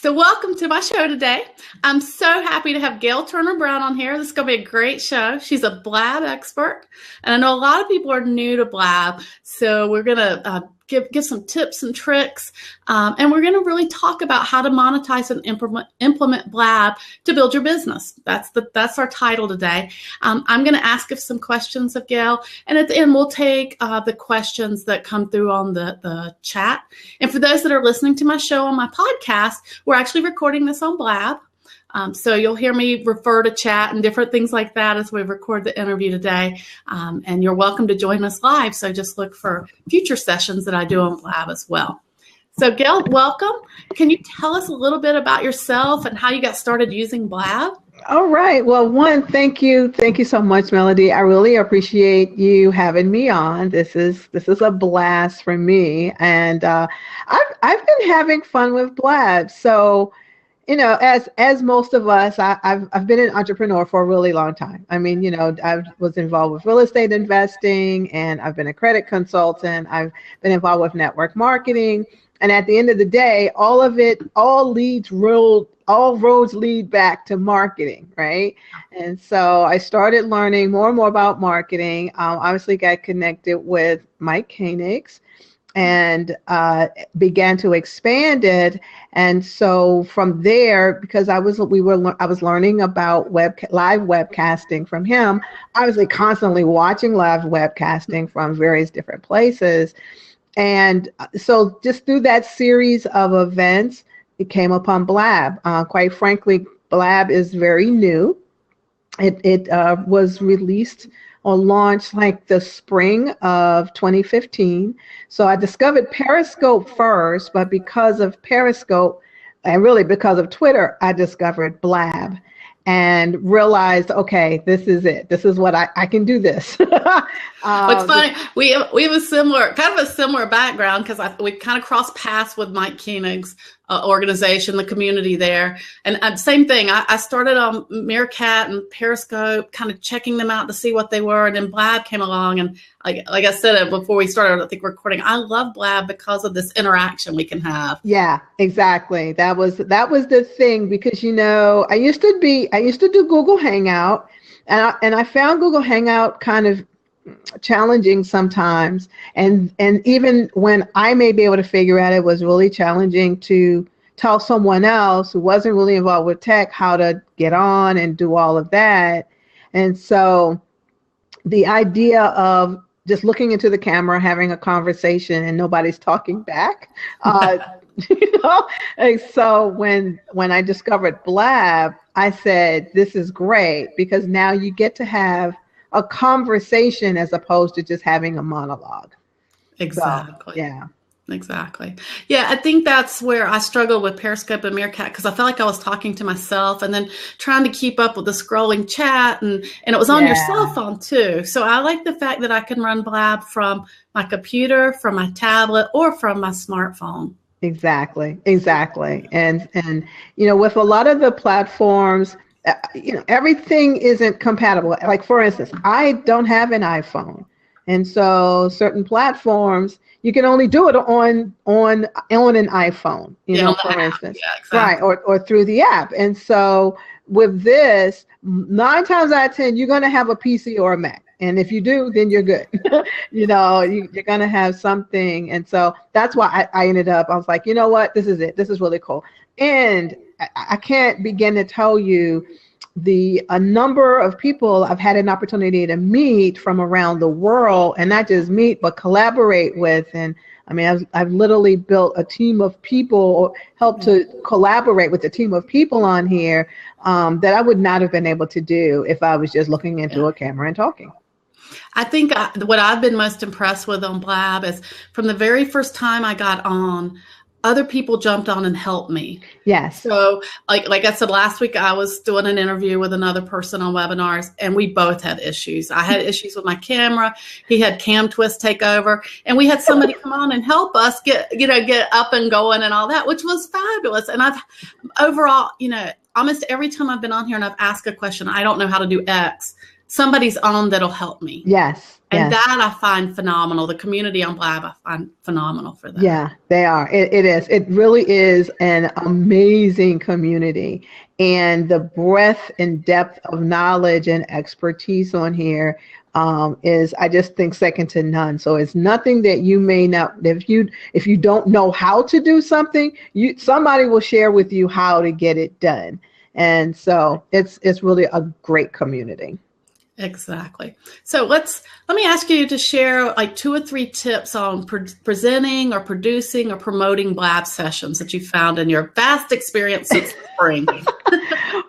So welcome to my show today. I'm so happy to have Gail Turner-Brown on here. This is going to be a great show. She's a Blab expert, and I know a lot of people are new to Blab, so we're going to give some tips and tricks, and we're going to really talk about how to monetize and implement Blab to build your business. That's our title today. I'm going to ask some questions of Gail, and at the end we'll take the questions that come through on the chat. And for those that are listening to my show on my podcast, we're actually recording this on Blab. So you'll hear me refer to chat and different things like that as we record the interview today. And you're welcome to join us live. So just look for future sessions that I do on Blab as well. So Gail, welcome. Can you tell us a little bit about yourself and how you got started using Blab? All right. Well, one, thank you. Thank you so much, Melody. I really appreciate you having me on. This is a blast for me. And I've been having fun with Blab. So, you know, as most of us, I've been an entrepreneur for a really long time. I mean, you know, I was involved with real estate investing, and I've been a credit consultant. I've been involved with network marketing. And at the end of the day, all roads lead back to marketing, right? And so I started learning more and more about marketing. Obviously got connected with Mike Koenig's and began to expand it. And so from there, because I was learning about live webcasting from him, obviously constantly watching live webcasting from various different places. And so just through that series of events, it came upon Blab. Quite frankly, Blab is very new. It was released or launched like the spring of 2015. So I discovered Periscope first, but because of Periscope, and really because of Twitter, I discovered Blab and realized, okay, this is it. This is what I can do this. What's funny, we have a similar background because we kind of crossed paths with Mike Koenig's organization, the community there. And same thing, I started on Meerkat and Periscope, kind of checking them out to see what they were. And then Blab came along. And like I said before we started, I think, recording, I love Blab because of this interaction we can have. Yeah, exactly. That was the thing, because, you know, I used to do Google Hangout, and I found Google Hangout kind of challenging sometimes, and even when I may be able to figure out, it was really challenging to tell someone else who wasn't really involved with tech how to get on and do all of that. And so the idea of just looking into the camera, having a conversation, and nobody's talking back, you know. And so when I discovered Blab, I said, this is great, because now you get to have a conversation as opposed to just having a monologue. Exactly. So, yeah. Exactly. Yeah, I think that's where I struggled with Periscope and Meerkat, because I felt like I was talking to myself and then trying to keep up with the scrolling chat, and it was on your cell phone too. So I like the fact that I can run Blab from my computer, from my tablet, or from my smartphone. Exactly. And you know, with a lot of the platforms, you know, everything isn't compatible. Like, for instance, I don't have an iPhone, and so certain platforms you can only do it on an iPhone, you know, for instance, right, or through the app. And so with this, 9 times out of 10, you're going to have a PC or a Mac. And if you do, then you're good. You know, you're going to have something. And so that's why I ended up, I was like, you know what, this is it. This is really cool. And I can't begin to tell you a number of people I've had an opportunity to meet from around the world, and not just meet, but collaborate with. And I mean, I've literally built a team of people, or helped to collaborate with a team of people on here that I would not have been able to do if I was just looking into a camera and talking. I think what I've been most impressed with on Blab is, from the very first time I got on, other people jumped on and helped me. Yes. So like I said, last week I was doing an interview with another person on webinars, and we both had issues. I had issues with my camera. He had cam twist take over, and we had somebody come on and help us get up and going and all that, which was fabulous. And I've overall, you know, almost every time I've been on here and I've asked a question, I don't know how to do X, somebody's on that'll help me. Yes. And Yes. that I find phenomenal. The community on Blab, I find phenomenal for that. Yeah, they are. It is. It really is an amazing community. And the breadth and depth of knowledge and expertise on here is, I just think, second to none. So it's nothing that you may not, if you don't know how to do something, somebody will share with you how to get it done. And so it's really a great community. Exactly. So let me ask you to share like 2 or 3 tips on presenting or producing or promoting Blab sessions that you found in your vast experience since spring.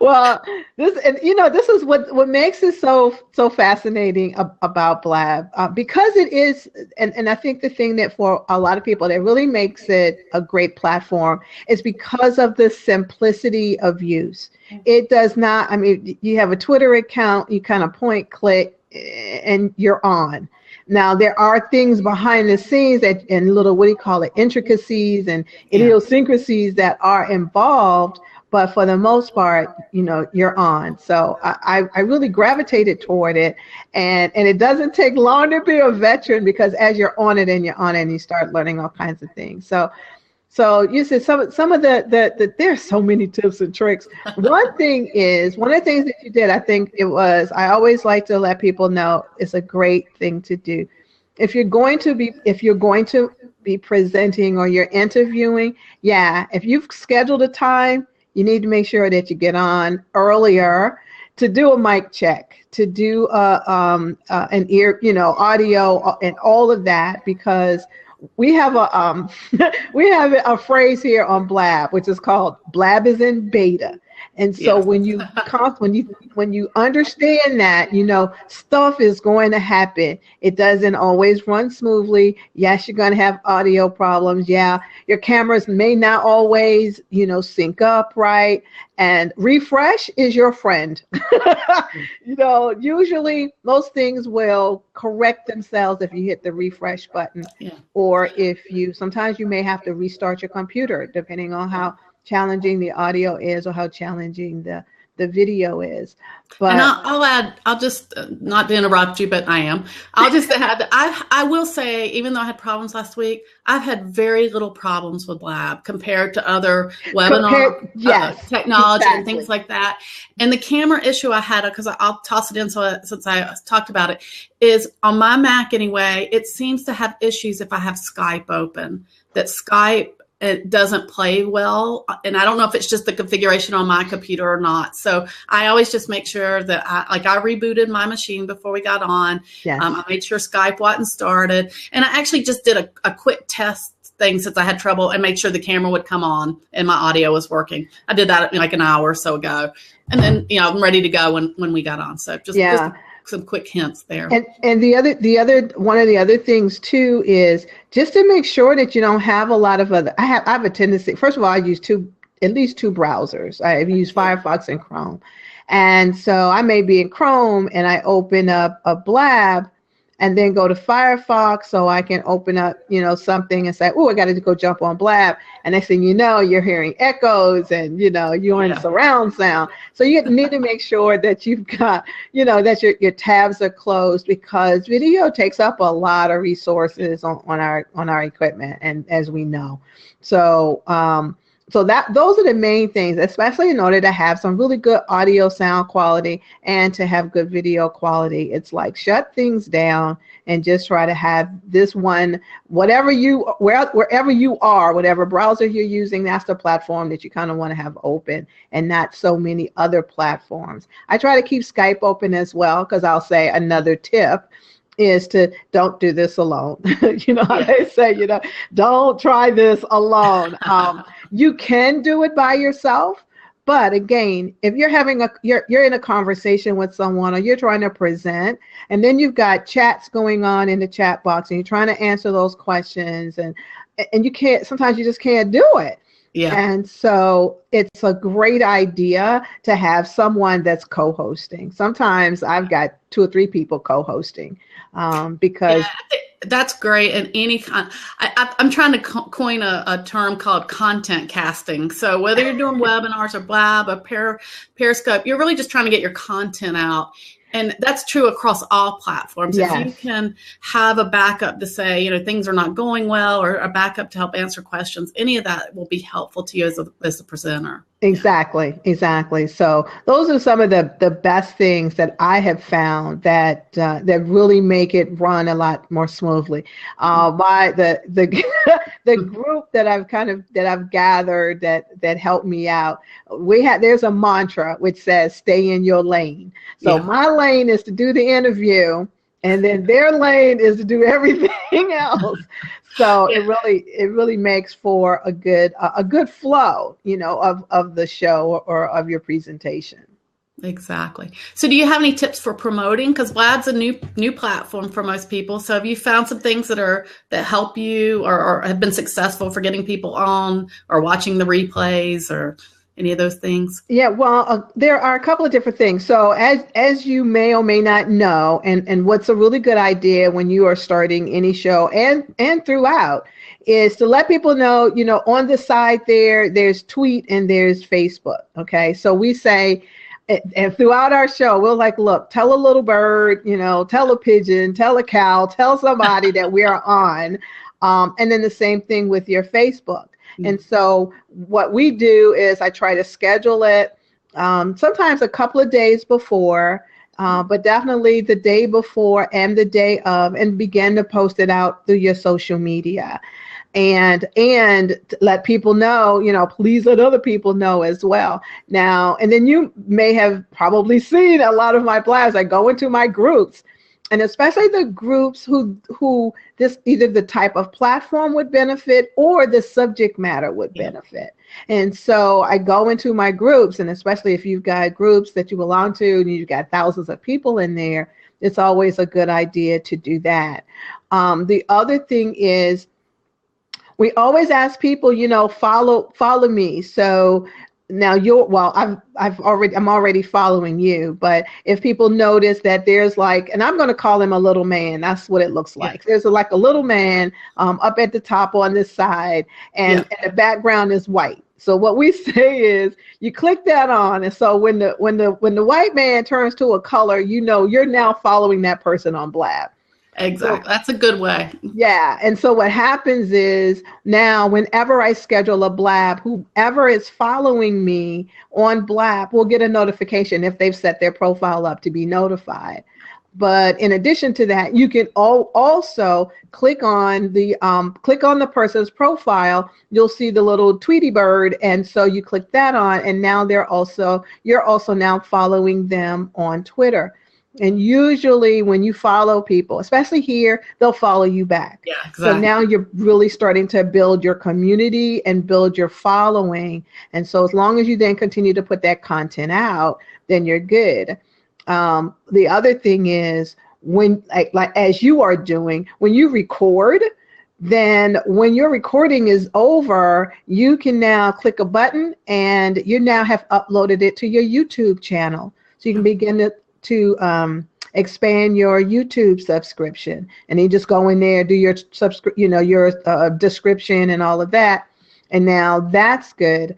Well, this is what makes it so fascinating about Blab, because it is, and I think the thing that for a lot of people that really makes it a great platform is because of the simplicity of use. It does not, I mean, you have a Twitter account, you kind of point, click, and you're on. Now, there are things behind the scenes and little, what do you call it, intricacies and idiosyncrasies that are involved. But for the most part, you're on. So I really gravitated toward it. And it doesn't take long to be a veteran, because as you're on it and you start learning all kinds of things. So you said some of the there's so many tips and tricks. One of the things that you did, I think it was, I always like to let people know it's a great thing to do. If you're going to be presenting or you're interviewing, if you've scheduled a time, you need to make sure that you get on earlier to do a mic check, to do an ear, audio and all of that, because we have a phrase here on Blab, which is called Blab is in beta. And so when you understand that, stuff is going to happen. It doesn't always run smoothly. Yes, you're going to have audio problems. Yeah, your cameras may not always, sync up right. And refresh is your friend. Usually most things will correct themselves if you hit the refresh button. Yeah. Or sometimes you may have to restart your computer, depending on how challenging the audio is or how challenging the video is. But and I'll add, I'll just, not to interrupt you, but I'll just add that I will say, even though I had problems last week, I've had very little problems with Blab compared to other webinar technology and things like that. And the camera issue I had, because I'll toss it in since I talked about it, is on my Mac anyway, it seems to have issues if I have Skype open, that Skype, it doesn't play well. And I don't know if it's just the configuration on my computer or not. So I always just make sure that I rebooted my machine before we got on. Yes. I made sure Skype wasn't started. And I actually just did a quick test thing since I had trouble and made sure the camera would come on and my audio was working. I did that like an hour or so ago. And then, I'm ready to go when we got on. So just some quick hints there. And the other one of the other things too is just to make sure that you don't have a lot of other. I have a tendency. First of all, I use at least two browsers. I use Firefox and Chrome, and so I may be in Chrome and I open up a Blab, and then go to Firefox so I can open up, something and say, oh, I got to go jump on Blab. And next thing you know, you're hearing echoes and, you're in surround sound. So you need to make sure that you've got, that your tabs are closed, because video takes up a lot of resources on our equipment, and as we know. So, those are the main things, especially in order to have some really good audio sound quality and to have good video quality. It's like shut things down and just try to have this one, wherever you are, whatever browser you're using, that's the platform that you kind of want to have open, and not so many other platforms. I try to keep Skype open as well, because I'll say another tip is to don't do this alone. How they say, don't try this alone. You can do it by yourself, but again, if you're in a conversation with someone, or you're trying to present, and then you've got chats going on in the chat box, and you're trying to answer those questions, and you can't, sometimes you just can't do it. Yeah. And so it's a great idea to have someone that's co-hosting. Sometimes I've got 2 or 3 people co-hosting, because that's great. And any kind, I'm trying to coin a term called content casting. So whether you're doing webinars or Blab or Periscope, you're really just trying to get your content out. And that's true across all platforms. If you Yes. can have a backup to say, things are not going well, or a backup to help answer questions, any of that will be helpful to you as a presenter. Exactly, exactly. So those are some of the best things that I have found that that really make it run a lot more smoothly. My the the group that I've gathered that helped me out. There's a mantra which says "Stay in your lane." So Yeah. my lane is to do the interview, and then their lane is to do everything else. So it really makes for a good flow, of the show or of your presentation. Exactly. So do you have any tips for promoting? Because Blad's a new platform for most people. So have you found some things that help you or have been successful for getting people on or watching the replays or any of those things? Yeah, well, there are a couple of different things. So as you may or may not know, and what's a really good idea when you are starting any show and throughout is to let people know, on the side there's tweet and there's Facebook. Okay, so we say, and throughout our show, we're like, look, tell a little bird, tell a pigeon, tell a cow, tell somebody that we are on, and then the same thing with your Facebook. And so what we do is I try to schedule it sometimes a couple of days before, but definitely the day before and the day of, and begin to post it out through your social media. And let people know, please let other people know as well. Now, and then you may have probably seen a lot of my blasts. I go into my groups, and especially the groups who this either the type of platform would benefit or the subject matter would benefit. And so I go into my groups, and especially if you've got groups that you belong to and you've got thousands of people in there, it's always a good idea to do that. The other thing is, we always ask people, follow me. So now I'm already following you, but if people notice that there's and I'm going to call him a little man, that's what it looks like. There's a little man up at the top on this side, and the background is white. So what we say is you click that on, and so when the white man turns to a color, you're now following that person on Blab. Exactly. That's a good way. Yeah. And so what happens is now whenever I schedule a Blab, whoever is following me on Blab will get a notification if they've set their profile up to be notified. But in addition to that, you can also click on the person's profile. You'll see the little Tweety bird. And so you click that on, and now you're also now following them on Twitter. And usually when you follow people, especially here, they'll follow you back. Yeah, exactly. So now you're really starting to build your community and build your following. And so as long as you then continue to put that content out, then you're good. The other thing is when, like as you are doing, when you record, then when your recording is over, you can now click a button and you now have uploaded it to your YouTube channel. So you can begin to expand your YouTube subscription, and you just go in there, do your your description and all of that, and now that's good.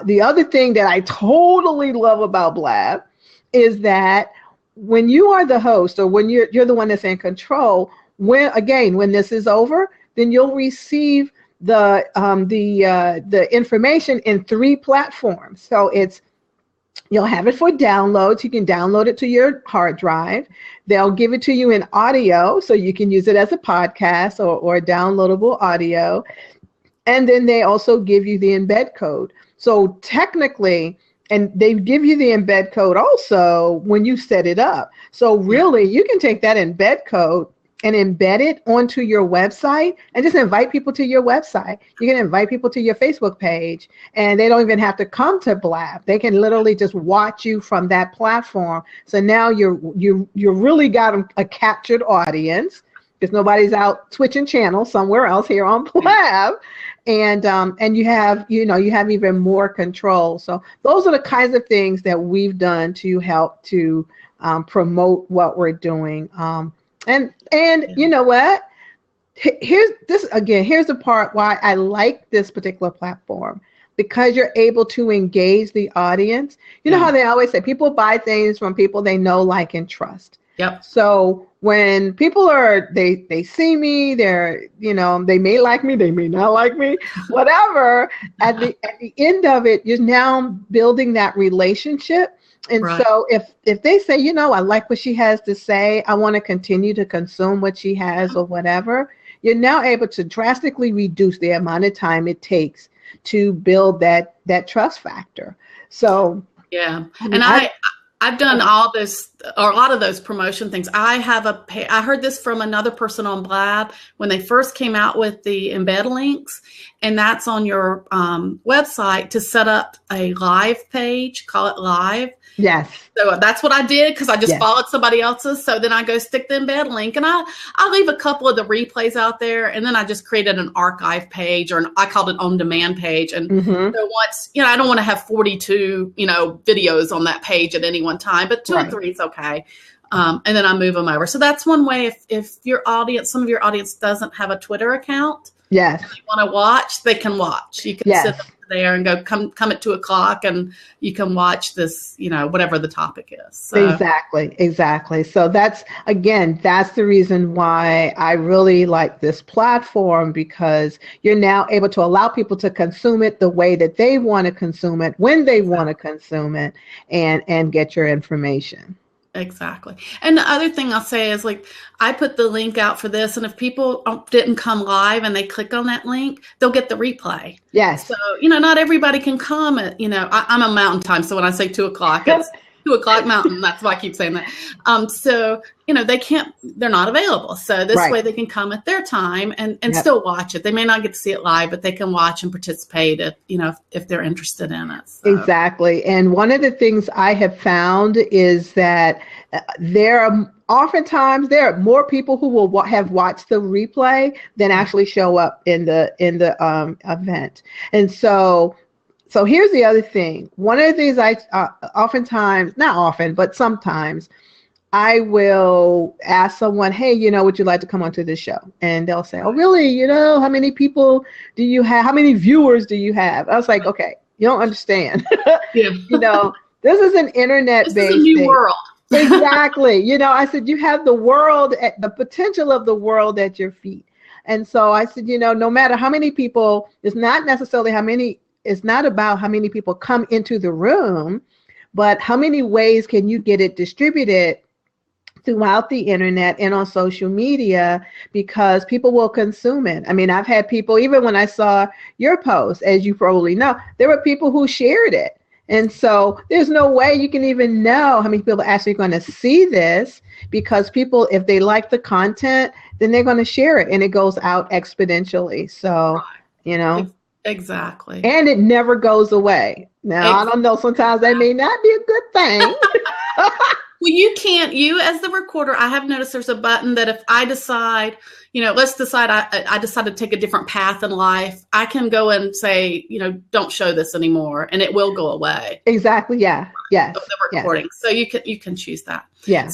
The other thing that I totally love about Blab is that when you are the host, or when you're the one that's in control, when this is over, then you'll receive the information in 3 platforms. So you'll have it for downloads. You can download it to your hard drive. They'll give it to you in audio, so you can use it as a podcast or downloadable audio. And then they also give you the embed code. So technically, and they give you the embed code also when you set it up. So really, you can take that embed code and embed it onto your website and just invite people to your website. You can invite people to your Facebook page, and they don't even have to come to Blab. They can literally just watch you from that platform. So now you really got a captured audience, because nobody's out switching channels somewhere else here on Blab. And you have even more control. So those are the kinds of things that we've done to help to promote what we're doing. And you know what? Here's the part why I like this particular platform. because you're able to engage the audience. You know how they always say people buy things from people they know, like, and trust. Yep. So when people they see me, they may like me, they may not like me, whatever. At the end of it, you're now building that relationship. And so if they say, I like what she has to say, I want to continue to consume what she has or whatever, you're now able to drastically reduce the amount of time it takes to build that trust factor. So yeah, and I've done all this, or a lot of those promotion things. I heard this from another person on Blab when they first came out with the embed links, and that's on your website to set up a live page, call it live. Yes. So that's what I did, because I just followed somebody else's. So then I go stick the embed link, and I leave a couple of the replays out there, and then I just created an archive page, or I called it on demand page. And so once, I don't want to have 42, videos on that page at any one time, but 2 or 3 is okay. And then I move them over. So that's one way. If some of your audience doesn't have a Twitter account, and they want to watch, they can watch. You can sit there and go, come at 2:00, and you can watch this, whatever the topic is. So. Exactly. So that's the reason why I really like this platform, because you're now able to allow people to consume it the way that they want to consume it, when they want to consume it, and get your information. Exactly. And the other thing I'll say is, like, I put the link out for this, and if people didn't come live and they click on that link, they'll get the replay. Yes. So, not everybody can come at, I'm a mountain time. So when I say 2:00, it's 2:00 mountain. That's why I keep saying that. So, they're not available. So this way they can come at their time and still watch it. They may not get to see it live, but they can watch and participate if they're interested in it. So. Exactly. And one of the things I have found is that there are more people who will have watched the replay than actually show up in the event. And so here's the other thing. One of the things I oftentimes, not often, but sometimes, I will ask someone, hey, would you like to come onto this show? And they'll say, oh, really? How many people do you have? How many viewers do you have? I was like, okay, you don't understand. This is an internet-based This is a new world. Exactly. I said, you have the potential of the world at your feet. And so I said, no matter how many people, it's not about how many people come into the room, but how many ways can you get it distributed throughout the internet and on social media, because people will consume it. I mean, I've had people, even when I saw your post, as you probably know, there were people who shared it. And so there's no way you can even know how many people are actually going to see this, because people, if they like the content, then they're going to share it, and it goes out exponentially. So, Exactly. And it never goes away. Now, I don't know, sometimes that may not be a good thing. Well, you as the recorder, I have noticed there's a button that if I decide, let's decide I decide to take a different path in life, I can go and say, don't show this anymore, and it will go away. Exactly. Yeah. Yes. The recording. Yes. So you can choose that. Yeah.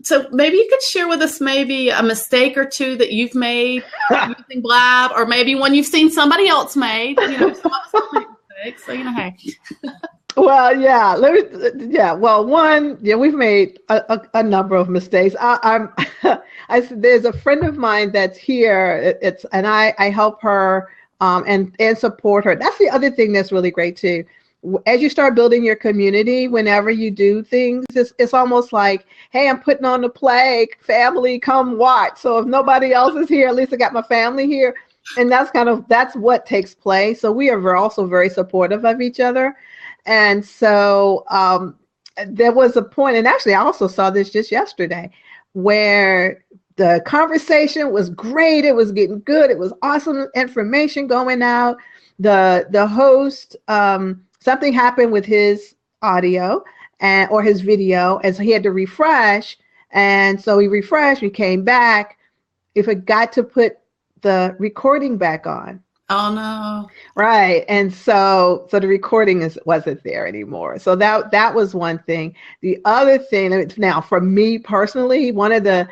So maybe you could share with us maybe a mistake or two that you've made using Blab, or maybe one you've seen somebody else made. Some of us don't make mistakes, so hey. Well, yeah. We've made a number of mistakes. There's a friend of mine that's here. And I help her and support her. That's the other thing that's really great too. As you start building your community, whenever you do things, it's almost like, hey, I'm putting on a play, family, come watch. So if nobody else is here, at least I got my family here. And that's what takes place. So we are also very supportive of each other. And so there was a point, and actually I also saw this just yesterday, where the conversation was great. It was getting good. It was awesome information going out. The host, something happened with his audio or his video, and so he had to refresh. And so he refreshed, we came back. He forgot to put the recording back on. Oh no. Right. And so the recording wasn't there anymore. So that was one thing. The other thing, now for me personally, one of the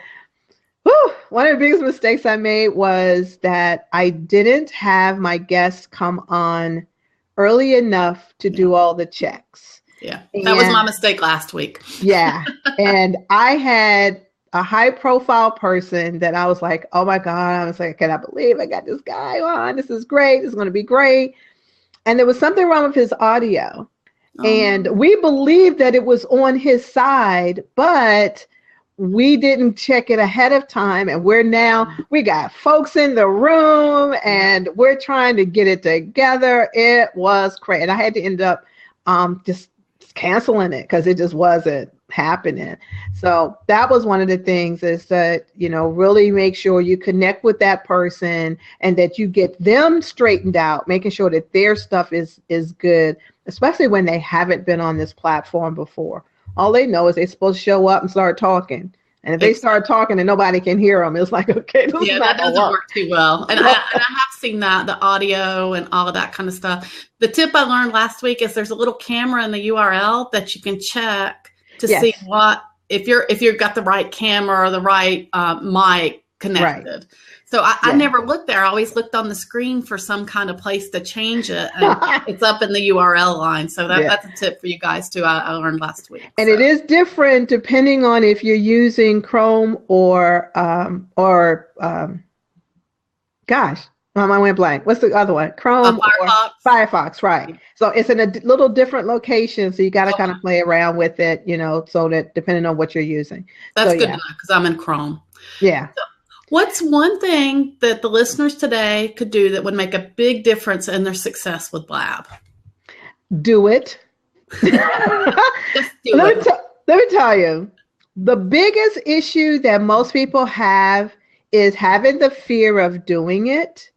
biggest mistakes I made was that I didn't have my guests come on early enough to do all the checks. Yeah, that was my mistake last week. Yeah. And I had a high profile person that I was like, oh my God, I was like, can I believe I got this guy on? This is great. This is going to be great. And there was something wrong with his audio. And we believed that it was on his side, but we didn't check it ahead of time. And we got folks in the room and we're trying to get it together. It was crazy. And I had to end up just canceling it because it just wasn't happening. So that was one of the things, is that, really make sure you connect with that person and that you get them straightened out, making sure that their stuff is good, especially when they haven't been on this platform before. All they know is they're supposed to show up and start talking. And if they start talking and nobody can hear them, it's like, okay, this is not that doesn't work too well. And I have seen that, the audio and all of that kind of stuff. The tip I learned last week is there's a little camera in the URL that you can check to see if you've got the right camera or the right mic connected. Right. So I never looked there. I always looked on the screen for some kind of place to change it. And it's up in the URL line. So that's a tip for you guys too. I learned last week. And it is different depending on if you're using Chrome or gosh, I went blank. What's the other one? Chrome or Firefox, right. So it's in a little different location. So you got to kind of play around with it, so that depending on what you're using. That's good to know because I'm in Chrome. Yeah. So, what's one thing that the listeners today could do that would make a big difference in their success with Blab? Do it. Let me tell you, the biggest issue that most people have is having the fear of doing it.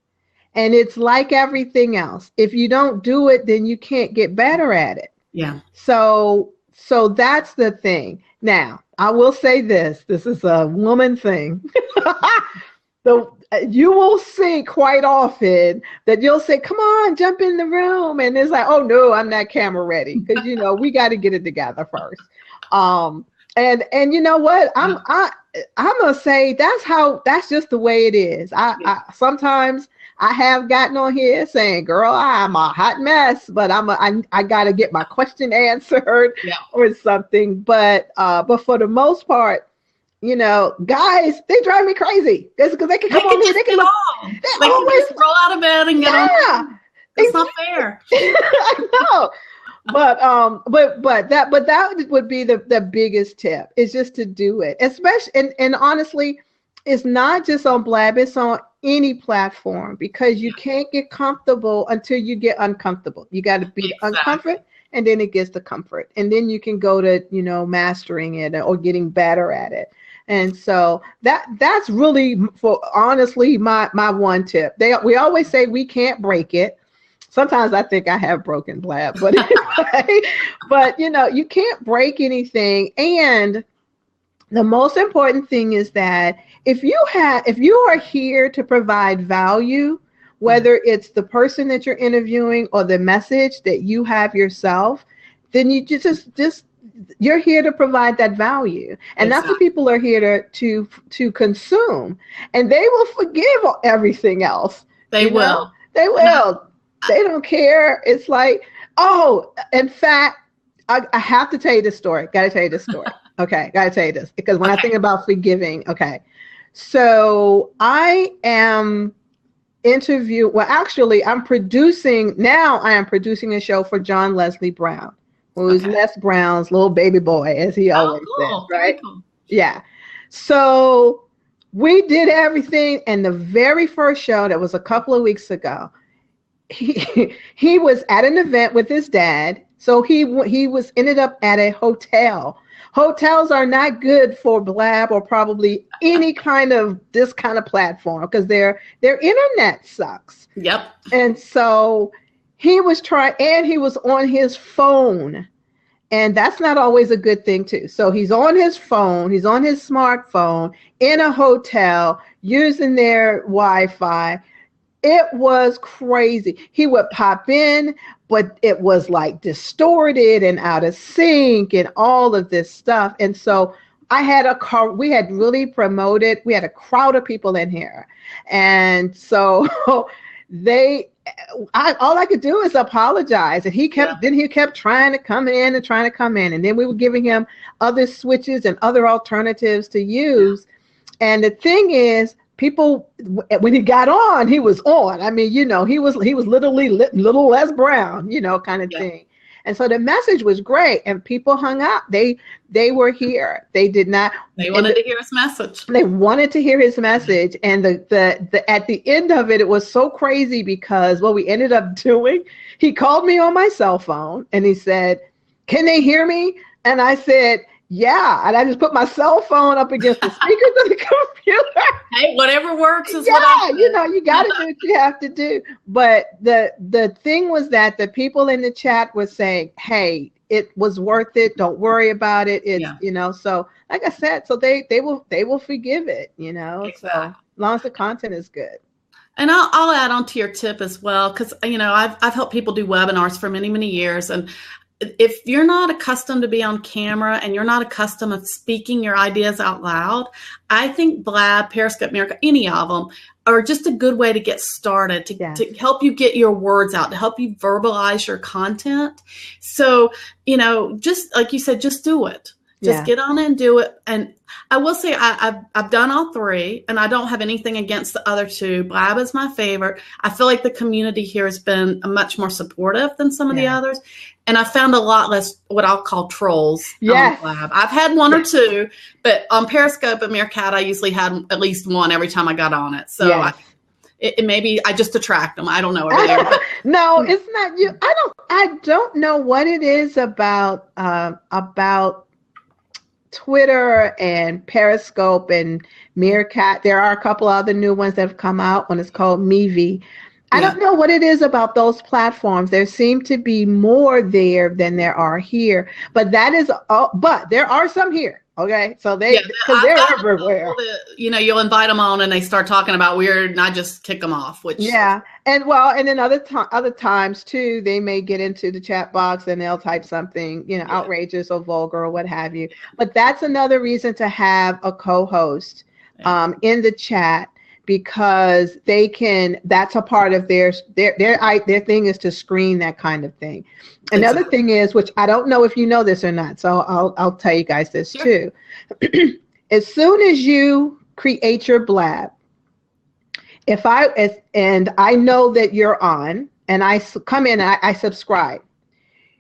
And it's like everything else. If you don't do it, then you can't get better at it. Yeah. So that's the thing. Now, I will say this is a woman thing. You will see quite often that you'll say, come on, jump in the room. And it's like, oh no, I'm not camera ready. Because we got to get it together first. And you know what? I'm gonna say that's just the way it is. I sometimes I have gotten on here saying, girl, I'm a hot mess, but I got to get my question answered or something. But for the most part, guys, they drive me crazy. Because they can come on here. They can just roll out of bed and get on. It's not fair. I know. But that would be the biggest tip, is just to do it. Especially, and honestly, it's not just on Blab, it's on any platform, because you can't get comfortable until you get uncomfortable. You got to be uncomfortable, and then it gets to comfort. And then you can go to, mastering it or getting better at it. And so that's really, honestly, my one tip. We always say we can't break it. Sometimes I think I have broken Blab, but anyway, but you can't break anything. And the most important thing is that if you are here to provide value, whether it's the person that you're interviewing or the message that you have yourself, then you just you're here to provide that value. And that's what people are here to consume. And they will forgive everything else. They will. They will. They don't care. It's like, oh, in fact, I have to tell you this story. Got to tell you this story. Okay, got to tell you this. Because when I think about forgiving, okay. So I am I'm producing a show for John Leslie Brown, who's Les Brown's little baby boy, as he always says, right? Cool. Yeah. So we did everything. And the very first show, that was a couple of weeks ago, he was at an event with his dad. So he ended up at a hotel. Hotels are not good for Blab or probably any kind of this kind of platform, because their internet sucks. Yep. And so he was on his phone, and that's not always a good thing too. So he's on his phone, he's on his smartphone in a hotel using their Wi-Fi. It was crazy. He would pop in, but it was like distorted and out of sync and all of this stuff. And so we had really promoted, we had a crowd of people in here. And so all I could do is apologize. And Yeah. he kept trying to come in and trying to come in. And then we were giving him other switches and other alternatives to Yeah. use. And the thing is, people, when he got on, he was on. I mean, he was literally little less brown, kind of Yeah. thing. And so the message was great, and people hung out. They were here. They did not. They wanted to hear his message. They wanted to hear his message, and the at the end of it, it was so crazy because what we ended up doing, he called me on my cell phone and he said, "Can they hear me?" And I said, "Yeah," and I just put my cell phone up against the speakers of the computer. Hey, whatever works is Yeah, what I do. you got to do what you have to do. But the thing was that the people in the chat were saying, "Hey, it was worth it. Don't worry about it." It's so like I said, so they will forgive it. Exactly. So as long as the content is good. And I'll add on to your tip as well, because I've helped people do webinars for many, many years, and if you're not accustomed to be on camera and you're not accustomed to speaking your ideas out loud, I think Blab, Periscope, Miracle, any of them are just a good way to get started, to help you get your words out, to help you verbalize your content. So, just like you said, just do it. Just get on and do it. And I will say I've done all three, and I don't have anything against the other two. Blab is my favorite. I feel like the community here has been much more supportive than some of the others. And I found a lot less what I'll call trolls on Blab. I've had one or two, but on Periscope and Meerkat, I usually had at least one every time I got on it. So maybe I just attract them. I don't know. No, it's not you. I don't know what it is about Twitter and Periscope and Meerkat. There are a couple other new ones that have come out. One is called Meevee. I don't know what it is about those platforms. There seem to be more there than there are here, but but there are some here. Okay, so because they're everywhere. You'll invite them on and they start talking about weird, and I just kick them off. And then other times too, they may get into the chat box and they'll type something outrageous or vulgar or what have you. But that's another reason to have a co-host in the chat, because that's a part of their thing is to screen that kind of thing. Another thing is, which I don't know if you know this or not, so I'll tell you guys this too. As soon as you create your Blab, and I know that you're on, and I come in and I subscribe,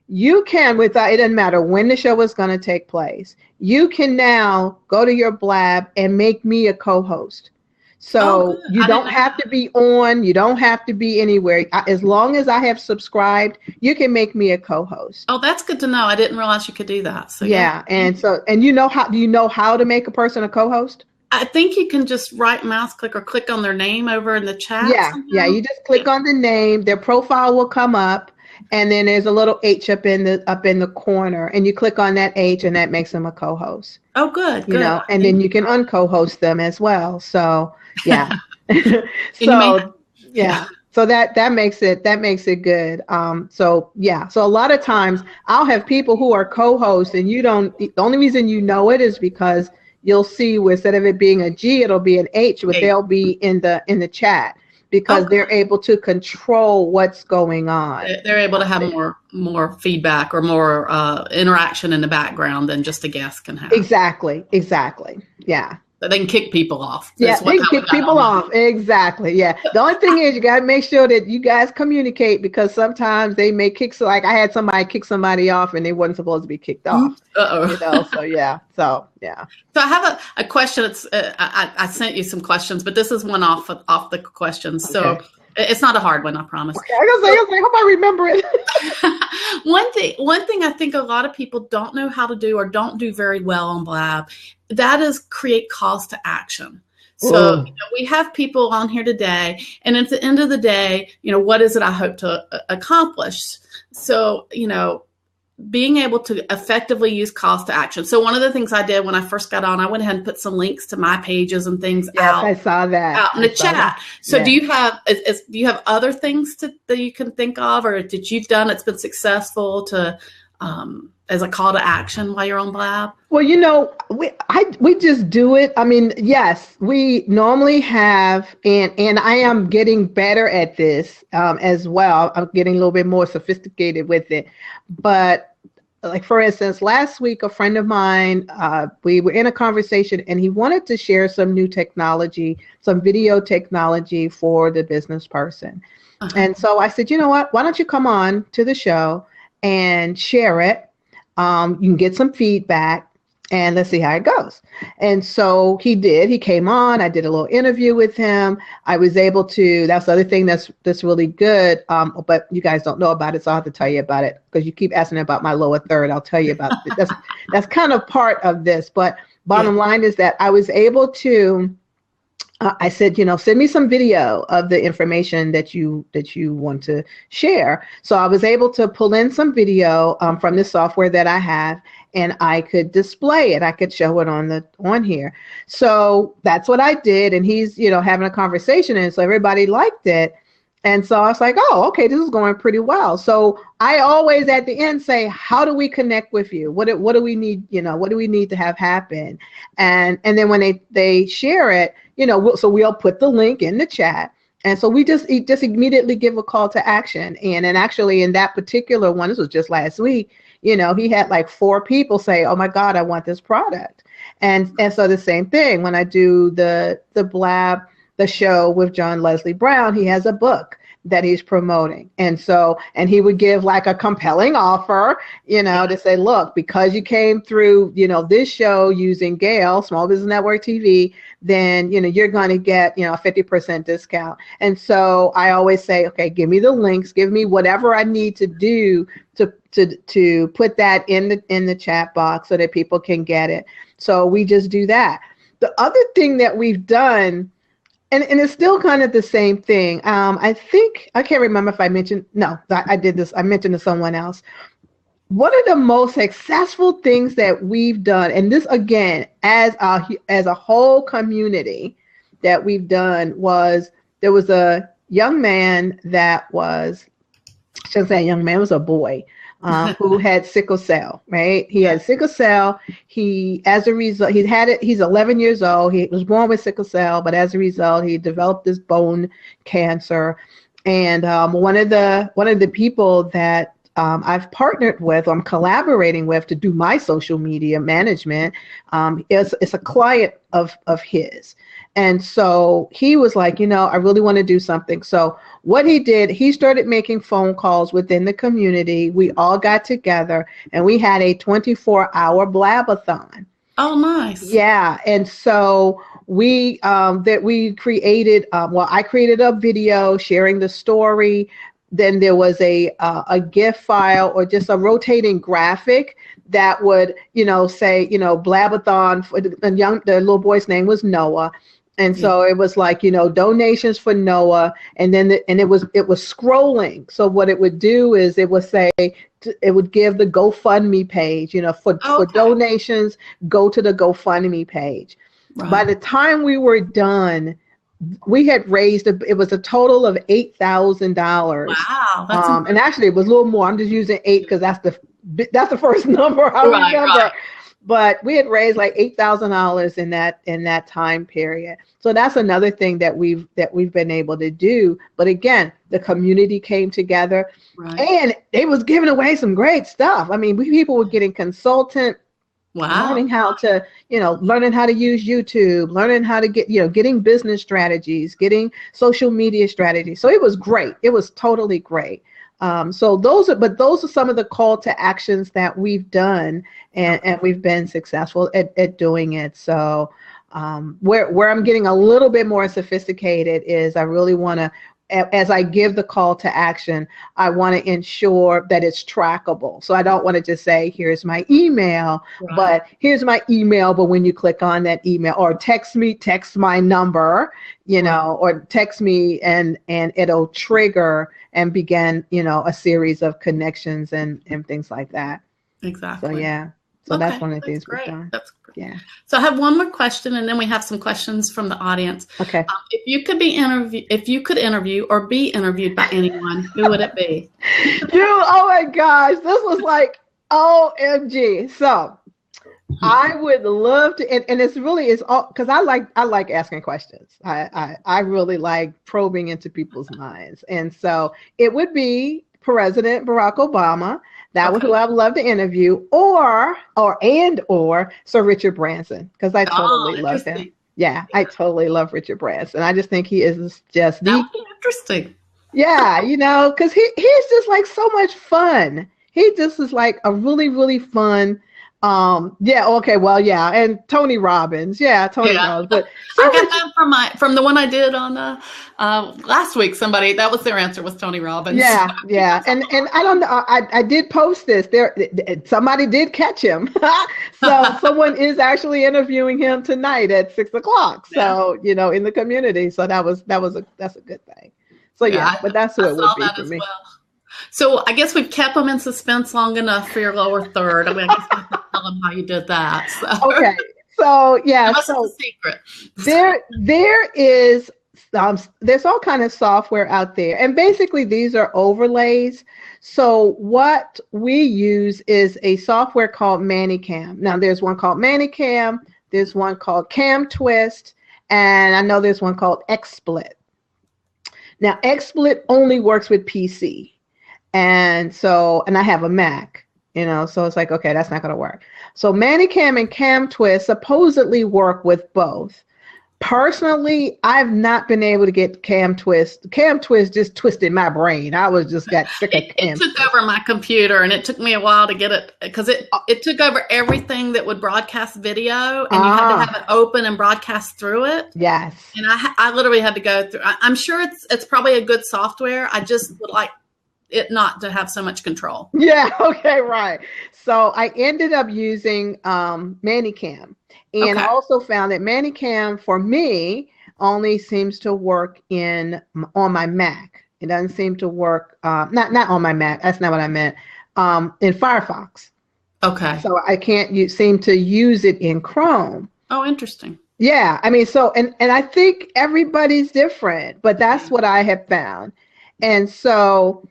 you can, it doesn't matter when the show is going to take place, you can now go to your Blab and make me a co-host. So you don't have to be on, you don't have to be anywhere. As long as I have subscribed, you can make me a co-host. Oh, that's good to know. I didn't realize you could do that. So and do you know how to make a person a co-host? I think you can just right mouse click or click on their name over in the chat. You just click on the name, their profile will come up, and then there's a little H up in the corner, and you click on that H, and that makes them a co-host. Oh, good. And then you can unco-host them as well. So so that makes it good. So a lot of times I'll have people who are co-hosts, and the only reason you know it is because you'll see where instead of it being a G, it'll be an H, but they'll be in the chat, because they're able to control what's going on. They're able to have more feedback or more interaction in the background than just a guest can have. Exactly. Yeah. But they can kick people off. They can kick people off. Exactly. Yeah. The only thing is, you got to make sure that you guys communicate, because sometimes they may kick. So like I had somebody kick somebody off and they wasn't supposed to be kicked off. So I have a question. It's I sent you some questions, but this is one off the questions. So it's not a hard one, I promise. Okay. I hope I remember it. One thing I think a lot of people don't know how to do or don't do very well on Blab, that is create calls to action. So we have people on here today, and at the end of the day, what is it I hope to accomplish? So, being able to effectively use calls to action. So one of the things I did when I first got on, I went ahead and put some links to my pages and things out. I saw that out in the chat. So do you have do you have other things that you can think of, or that you've done that's been successful to as a call to action while you're on Blab? Well, we just do it. I mean, yes, we normally have, and I am getting better at this as well. I'm getting a little bit more sophisticated with it. But like, for instance, last week, a friend of mine, we were in a conversation and he wanted to share some new technology, some video technology for the business person. And so I said, you know what, why don't you come on to the show and share it? You can get some feedback and let's see how it goes. And so he did. He came on. I did a little interview with him. I was able to, that's the other thing that's really good, but you guys don't know about it, so I'll have to tell you about it because you keep asking about my lower third. I'll tell you about it. That's kind of part of this, but bottom line is that I was able to, I said, send me some video of the information that you want to share. So I was able to pull in some video from the software that I have, and I could display it. I could show it on here. So that's what I did. And he's, having a conversation, and so everybody liked it. And so I was like, oh, okay, this is going pretty well. So I always at the end say, how do we connect with you? What do we need? What do we need to have happen? And then when they share it, so we'll put the link in the chat. And so we just immediately give a call to action. And actually in that particular one, this was just last week, he had like 4 people say, oh my God, I want this product. And so the same thing when I do the Blab, the show with John Leslie Brown, he has a book that he's promoting. And he would give like a compelling offer, to say, look, because you came through, this show using Gale, Small Business Network TV, then, you're going to get, a 50% discount. And so I always say, okay, give me the links, give me whatever I need to do to put that in the chat box so that people can get it. So we just do that. The other thing that we've done, and it's still kind of the same thing. I think, I can't remember if I mentioned, no, I did this. I mentioned to someone else. One of the most successful things that we've done, and this again, as a whole community that we've done, was there was a young man that was, I shouldn't say a young man, it was a boy who had sickle cell, right? He had sickle cell. As a result, he's 11 years old. He was born with sickle cell, but as a result, he developed this bone cancer. And one of the people that I've partnered with, I'm collaborating with to do my social media management, it's a client of his. And so he was like, I really want to do something. So what he did, he started making phone calls within the community. We all got together and we had a 24-hour Blabathon. Oh, nice. Yeah. And so we created, I created a video sharing the story. Then there was a GIF file or just a rotating graphic that would, say, Blabathon. The little boy's name was Noah. And so it was like, donations for Noah. And then it was scrolling. So what it would do is it would say, it would give the GoFundMe page, for donations, go to the GoFundMe page. Right. By the time we were done, we had raised, it was a total of $8,000. Wow. And actually it was a little more. I'm just using 8 because that's the first number I remember. Right. But we had raised like $8,000 in that time period. So that's another thing that we've been able to do. But again, the community came together, right, and they was giving away some great stuff. I mean, people were getting consultant. Wow. Learning how to use YouTube, learning how to getting business strategies, getting social media strategies. So it was great. It was totally great. So those are some of the call to actions that we've done, and we've been successful at doing it. So where I'm getting a little bit more sophisticated is I really want to, as I give the call to action, I want to ensure that it's trackable. So I don't want to just say, here's my email, right, but here's my email. But when you click on that email or text my number, or text me and it'll trigger and begin, a series of connections and things like that. Exactly. So, yeah. So okay, that's one of the things we've done. That's great. Yeah. So I have one more question, and then we have some questions from the audience. Okay. If you could interview or be interviewed by anyone, who would it be? Oh my gosh, this was like OMG. So I would love to, and it's really is all because I like asking questions. I really like probing into people's minds, and so it would be President Barack Obama. That would Okay. who I would love to interview, or Sir Richard Branson, because I Oh, totally love him. interesting. Yeah, I totally love Richard Branson. I just think he is just That the would be interesting. yeah, because he's just like so much fun. He just is like a really, really fun. Yeah, okay, well, yeah, and Tony Robbins, yeah, Tony Yeah. Robbins, but I Sir got Richard, that from the one I did on last week. Somebody that was their answer was Tony Robbins. yeah, yeah, and I don't know, I did post this there. Somebody did catch him, so someone is actually interviewing him tonight at 6 o'clock. Yeah, So in the community, so that's a good thing. So yeah, yeah, but that's who I it would saw be that for as me. well. So I guess we've kept them in suspense long enough for your lower third. I mean, I guess we have to tell them how you did that. So Okay, so yeah, unless it's so a secret. there is there's all kind of software out there, and basically these are overlays. So what we use is a software called ManyCam. Now there's one called ManyCam, there's one called CamTwist, and I know there's one called XSplit. Now XSplit only works with PC, and I have a Mac, so it's like, okay, that's not going to work. So ManyCam and CamTwist supposedly work with both. Personally, I've not been able to get CamTwist. CamTwist just twisted my brain. I was just got sick of It took CamTwist. over my computer, and it took me a while to get it because it took over everything that would broadcast video, and you had to have Ah, it open and broadcast through it. yes. And I literally had to go through. I'm sure it's probably a good software. I just would like it not to have so much control. Yeah, okay, right. So I ended up using ManyCam, and I Okay. also found that ManyCam for me only seems to work on my Mac. It doesn't seem to work not on my Mac. That's not what I meant. In Firefox. Okay. So I can't seem to use it in Chrome. Oh, interesting. Yeah, I mean, so and I think everybody's different, but that's what I have found. And so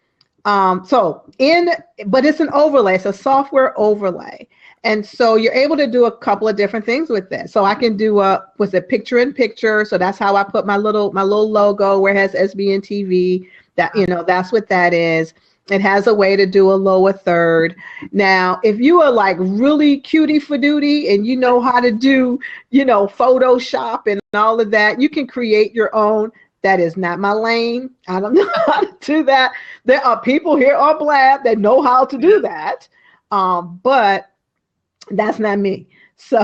but it's an overlay, it's a software overlay. And so you're able to do a couple of different things with this. So I can do was it picture in picture. So that's how I put my little logo where it has SBN TV. That's what that is. It has a way to do a lower third. Now, if you are like really cutie for duty and you know how to do, Photoshop and all of that, you can create your own. That is not my lane. I don't know how to do that. There are people here on Blab that know how to do that, but that's not me. So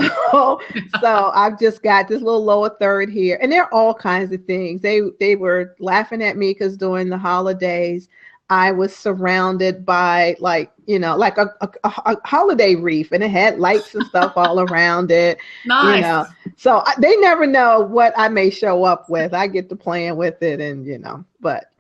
I've just got this little lower third here, and there are all kinds of things. They were laughing at me because during the holidays, I was surrounded by like a holiday wreath, and it had lights and stuff all around it. Nice. So they never know what I may show up with. I get to playing with it, and but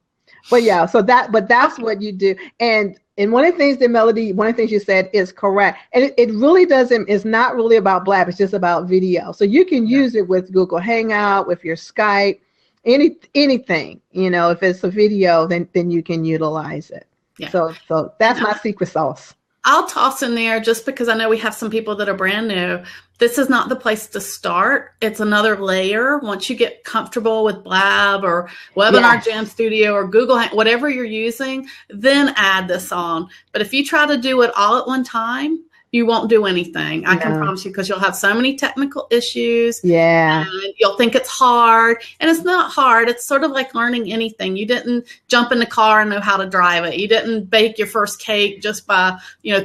yeah. So that's what you do. And one of the things one of the things you said is correct. And it really doesn't. It's not really about Blab. It's just about video. So you can use it with Google Hangout, with your Skype. Anything, if it's a video, then you can utilize it. Yeah. So that's my secret sauce. I'll toss in there just because I know we have some people that are brand new. This is not the place to start. It's another layer. Once you get comfortable with Blab or Webinar Yes. Jam Studio or Google, whatever you're using, then add this on. But if you try to do it all at one time, you won't do anything. I can promise you, because you'll have so many technical issues. Yeah. And you'll think it's hard. And it's not hard. It's sort of like learning anything. You didn't jump in the car and know how to drive it. You didn't bake your first cake just by,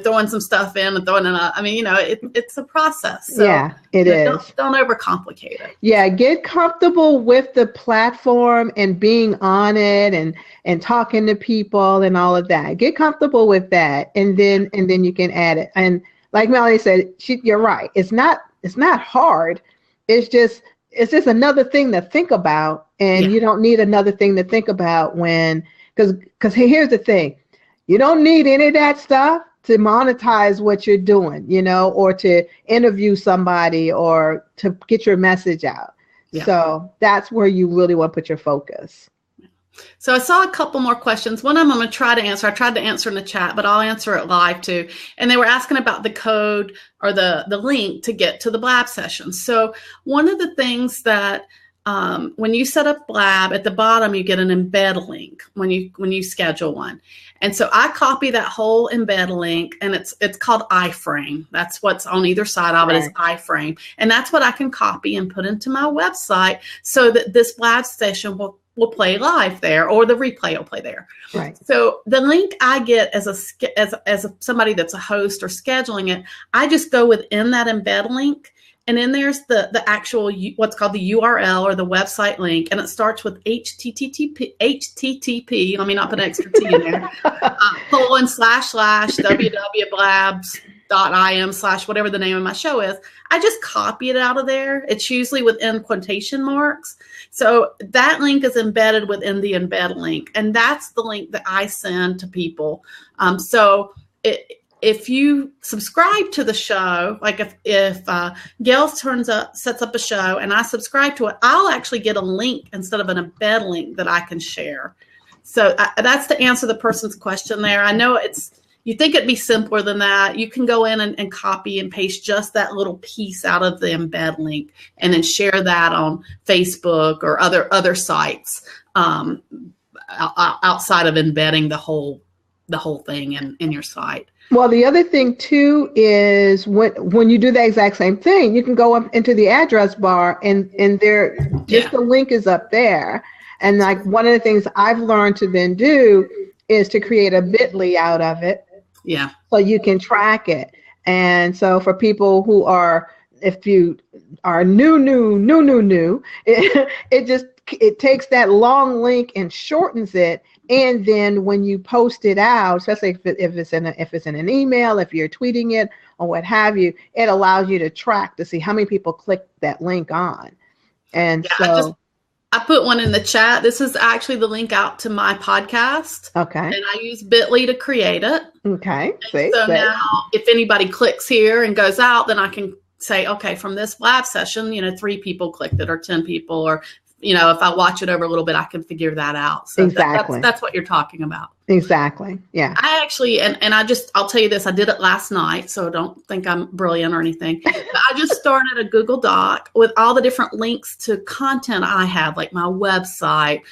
throwing some stuff in and throwing it up. I mean, it's a process. So, yeah, it is. Don't overcomplicate it. Yeah, get comfortable with the platform and being on it and talking to people and all of that. Get comfortable with that, and then you can add it. And like Melanie said, you're right. It's not hard. It's just another thing to think about, and you don't need another thing to think about because here's the thing. You don't need any of that stuff to monetize what you're doing, or to interview somebody or to get your message out. Yeah. So that's where you really want to put your focus. So I saw a couple more questions. One of them I'm going to try to answer. I tried to answer in the chat, but I'll answer it live too. And they were asking about the code or the link to get to the Blab session. So one of the things that when you set up Blab, at the bottom you get an embed link when you schedule one. And so I copy that whole embed link, and it's called iframe. That's what's on either side of it is iframe. And that's what I can copy and put into my website so that this Blab session will play live there, or the replay will play there. Right. So the link I get as somebody that's a host or scheduling it, I just go within that embed link, and then there's the actual what's called the URL or the website link, and it starts with HTTP. Let me not put an extra T in there. / www.blabs.im / whatever the name of my show is. I just copy it out of there. It's usually within quotation marks. So that link is embedded within the embed link, and that's the link that I send to people. If you subscribe to the show, like if Gail sets up a show and I subscribe to it, I'll actually get a link instead of an embed link that I can share. So that's to answer the person's question there. I know you think it'd be simpler than that. You can go in and copy and paste just that little piece out of the embed link and then share that on Facebook or other sites outside of embedding the whole thing in your site. Well, the other thing too is when you do the exact same thing, you can go up into the address bar and there just the link is up there. And like one of the things I've learned to then do is to create a bit.ly out of it. Yeah. So you can track it. And so for people who are, if you are new, it takes that long link and shortens it. And then when you post it out, especially if it's in an email, if you're tweeting it or what have you, it allows you to track to see how many people click that link on. And I put one in the chat. This is actually the link out to my podcast. Okay. And I use bit.ly to create it. Okay. Now if anybody clicks here and goes out, then I can say, okay, from this Blab session, 3 people clicked it or 10 people, or if I watch it over a little bit, I can figure that out. So exactly. That's what you're talking about. Exactly. Yeah. I actually, and I'll tell you this, I did it last night, so don't think I'm brilliant or anything. But I just started a Google Doc with all the different links to content I have, like my website.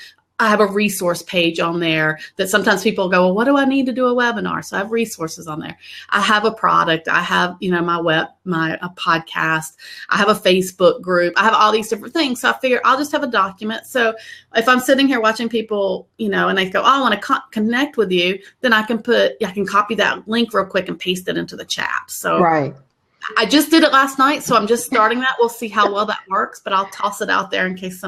I have a resource page on there that sometimes people go, well, what do I need to do a webinar? So I have resources on there. I have a product. I have, my podcast. I have a Facebook group. I have all these different things. So I figure I'll just have a document. So if I'm sitting here watching people, and they go, oh, I want to connect with you, then I can copy that link real quick and paste it into the chat. So right. I just did it last night. So I'm just starting that. We'll see how well that works, but I'll toss it out there in case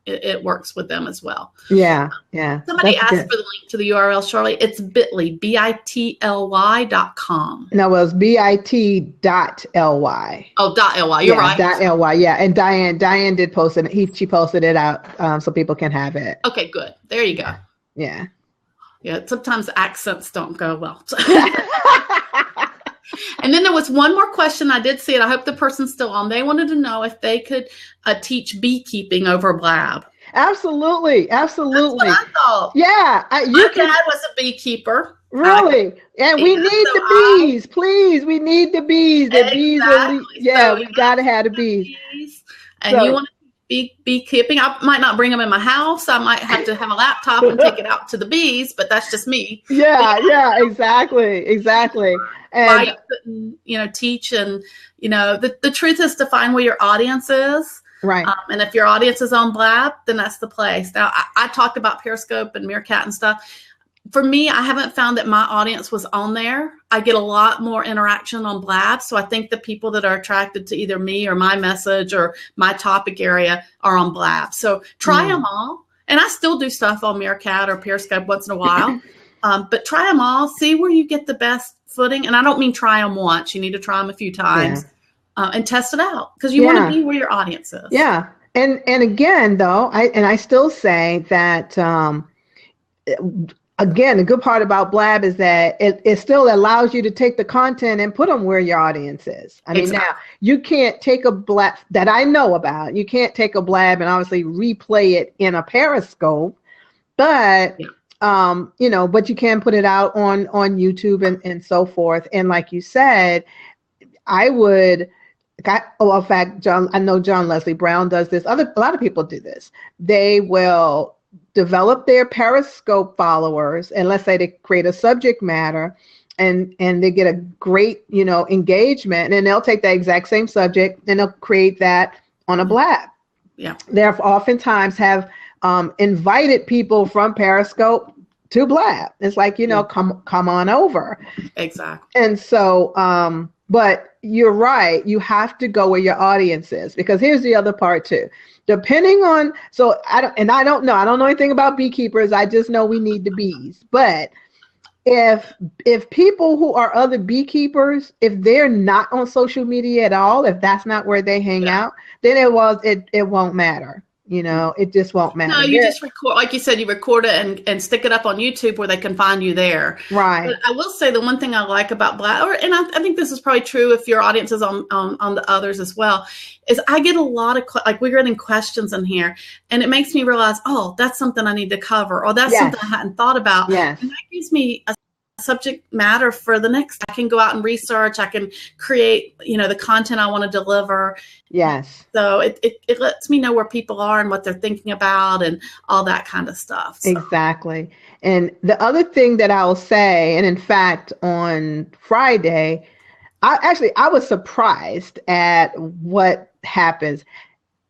it works with them as well. Yeah. Somebody asked for the link to the URL, Charlie. It's bit.ly, bitly.com. No, it was bit.ly. Oh, .ly. You're right. .ly. Yeah, and Diane did post it. She posted it out so people can have it. Okay, good. There you go. Yeah. Yeah. Sometimes accents don't go well. And then there was one more question. I did see it. I hope the person's still on. They wanted to know if they could teach beekeeping over Blab. Absolutely. That's what I thought. Yeah. My dad was a beekeeper. Really? And we need the bees. Please. We need the bees. The bees are, we got to have the bees. And you want to beekeeping. I might not bring them in my house. I might have to have a laptop and take it out to the bees, but that's just me. Yeah, exactly. And teach, and the truth is to find where your audience is. Right. And if your audience is on Blab, then that's the place. Now, I talked about Periscope and Meerkat and stuff. For me, I haven't found that my audience was on there. I get a lot more interaction on Blab. So I think the people that are attracted to either me or my message or my topic area are on Blab. So try them all. And I still do stuff on Meerkat or Periscope once in a while. But try them all. See where you get the best footing. And I don't mean try them once. You need to try them a few times and test it out, because you want to be where your audience is. Yeah. And again, though, I still say that, again, the good part about Blab is that it still allows you to take the content and put them where your audience is. I mean, now you can't take a Blab that I know about. You can't take a Blab and obviously replay it in a Periscope. But Yeah. but you can put it out on YouTube and so forth. And like you said, I would. In fact, I know John Leslie Brown does this. A lot of people do this. They will develop their Periscope followers, and let's say they create a subject matter, and they get a great, engagement, and they'll take that exact same subject and they'll create that on a Blab. Yeah. They oftentimes have invited people from Periscope to Blab. It's like, come on over. Exactly. And so, but you're right. You have to go where your audience is, because here's the other part too. Depending on, I don't know anything about beekeepers. I just know we need the bees. But if people who are other beekeepers, if they're not on social media at all, if that's not where they hang out, then it won't matter. It just won't matter. No, you just record, like you said, you record it and stick it up on YouTube where they can find you there. Right. But I will say the one thing I like about Blab, and I think this is probably true if your audience is on the others as well, is I get a lot of, like, we're getting questions in here, and it makes me realize, oh, that's something I need to cover, or that's something I hadn't thought about. Yes. And that gives me a subject matter for the next. I can go out and research. I can create, the content I want to deliver. Yes. So it lets me know where people are and what they're thinking about and all that kind of stuff. So. Exactly. And the other thing that I'll say, and in fact, on Friday, I was surprised at what happens.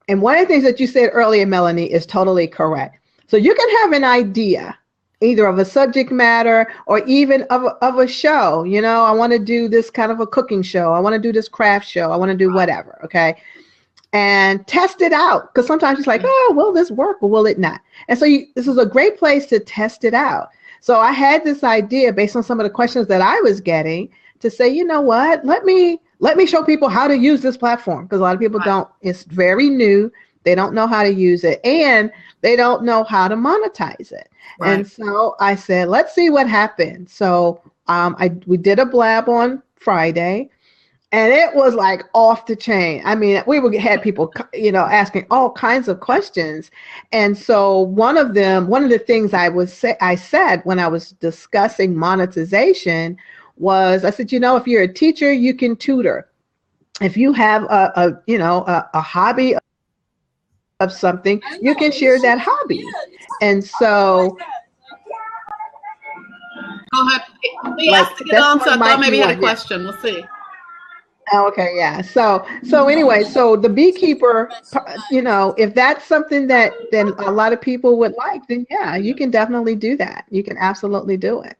And one of the things that you said earlier, Melanie, is totally correct. So you can have an idea either of a subject matter or even of a show. I want to do this kind of a cooking show. I want to do this craft show. I want to do whatever. Okay. And test it out. Because sometimes it's like, oh, will this work or will it not? And so this is a great place to test it out. So I had this idea based on some of the questions that I was getting to say, you know what, let me show people how to use this platform. Because a lot of people don't. It's very new. They don't know how to use it, and they don't know how to monetize it. Right. And so I said, let's see what happens. So we did a Blab on Friday, and it was like off the chain. I mean, had people, asking all kinds of questions. And so one of the things I said when I was discussing monetization was, I said, if you're a teacher, you can tutor. If you have a hobby of something, you can share that hobby. And so go ahead. We asked to get on, so I thought maybe you had a question. We'll see. Okay, yeah. So anyway, so the beekeeper, if that's something that then a lot of people would like, then yeah, you can definitely do that. You can absolutely do it.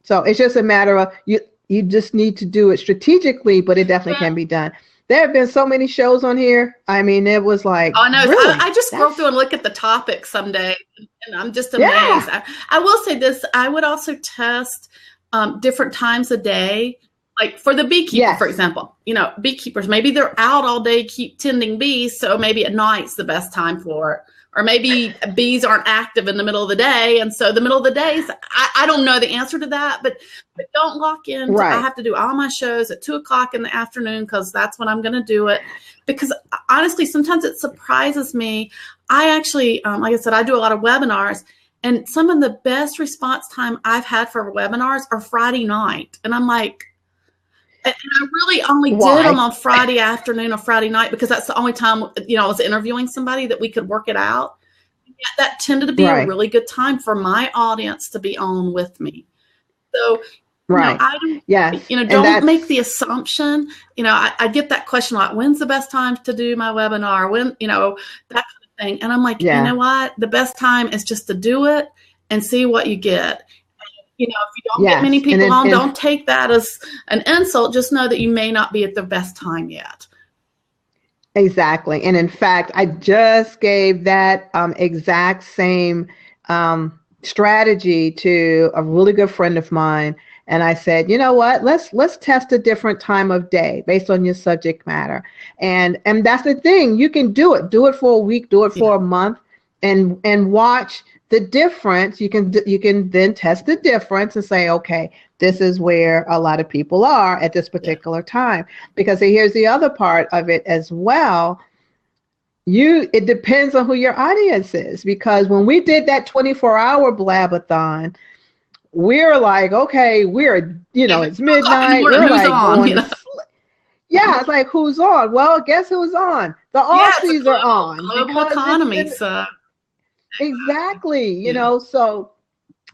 So it's just a matter of you just need to do it strategically, but it definitely can be done. There have been so many shows on here. I mean, it was like, oh no, really? I just scroll through and look at the topics someday, and I'm just amazed. Yeah. I will say this: I would also test different times a day, like for the beekeeper, for example. Beekeepers, maybe they're out all day, keep tending bees, so maybe at night's the best time for it. Or maybe bees aren't active in the middle of the day. And so the middle of the days, I don't know the answer to that, but don't lock in. Right. I have to do all my shows at 2:00 in the afternoon because that's when I'm going to do it. Because honestly, sometimes it surprises me. I actually, like I said, I do a lot of webinars, and some of the best response time I've had for webinars are Friday night. And I'm like, and I really only did them on Friday afternoon or Friday night because that's the only time, I was interviewing somebody that we could work it out. And yet that tended to be a really good time for my audience to be on with me. So, I don't, don't make the assumption, I get that question like, when's the best time to do my webinar? When, that kind of thing. And I'm like, you know what? The best time is just to do it and see what you get. If you don't get many people on, don't take that as an insult. Just know that you may not be at the best time yet. Exactly. And in fact, I just gave that exact same strategy to a really good friend of mine. And I said, you know what, let's test a different time of day based on your subject matter. And that's the thing. You can do it for a week, do it for a month, and watch the difference. You can then test the difference and say, okay, this is where a lot of people are at this particular time. Because here's the other part of it as well. it depends on who your audience is, because when we did that 24-hour Blabathon, we're like, okay, it's midnight. We're Who's like on? going to sleep. Yeah, it's like, who's on? Well, guess who's on? The Yeah, it's Aussies are on global because economy. So exactly, so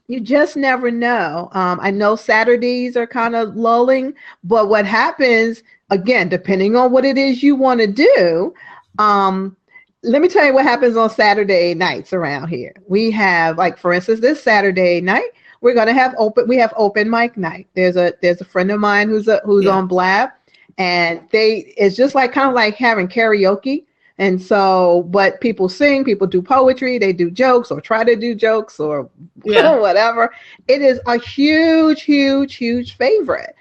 you just never know. I know Saturdays are kind of lulling, but what happens, again, depending on what it is you want to do, let me tell you what happens on Saturday nights around here. We have, like, for instance, this Saturday night, we're going to have open mic night. There's a friend of mine who's on Blab, and it's just like kind of like having karaoke. And so, but people sing, people do poetry, they do jokes or try to do jokes or whatever. It is a huge, huge, huge favorite.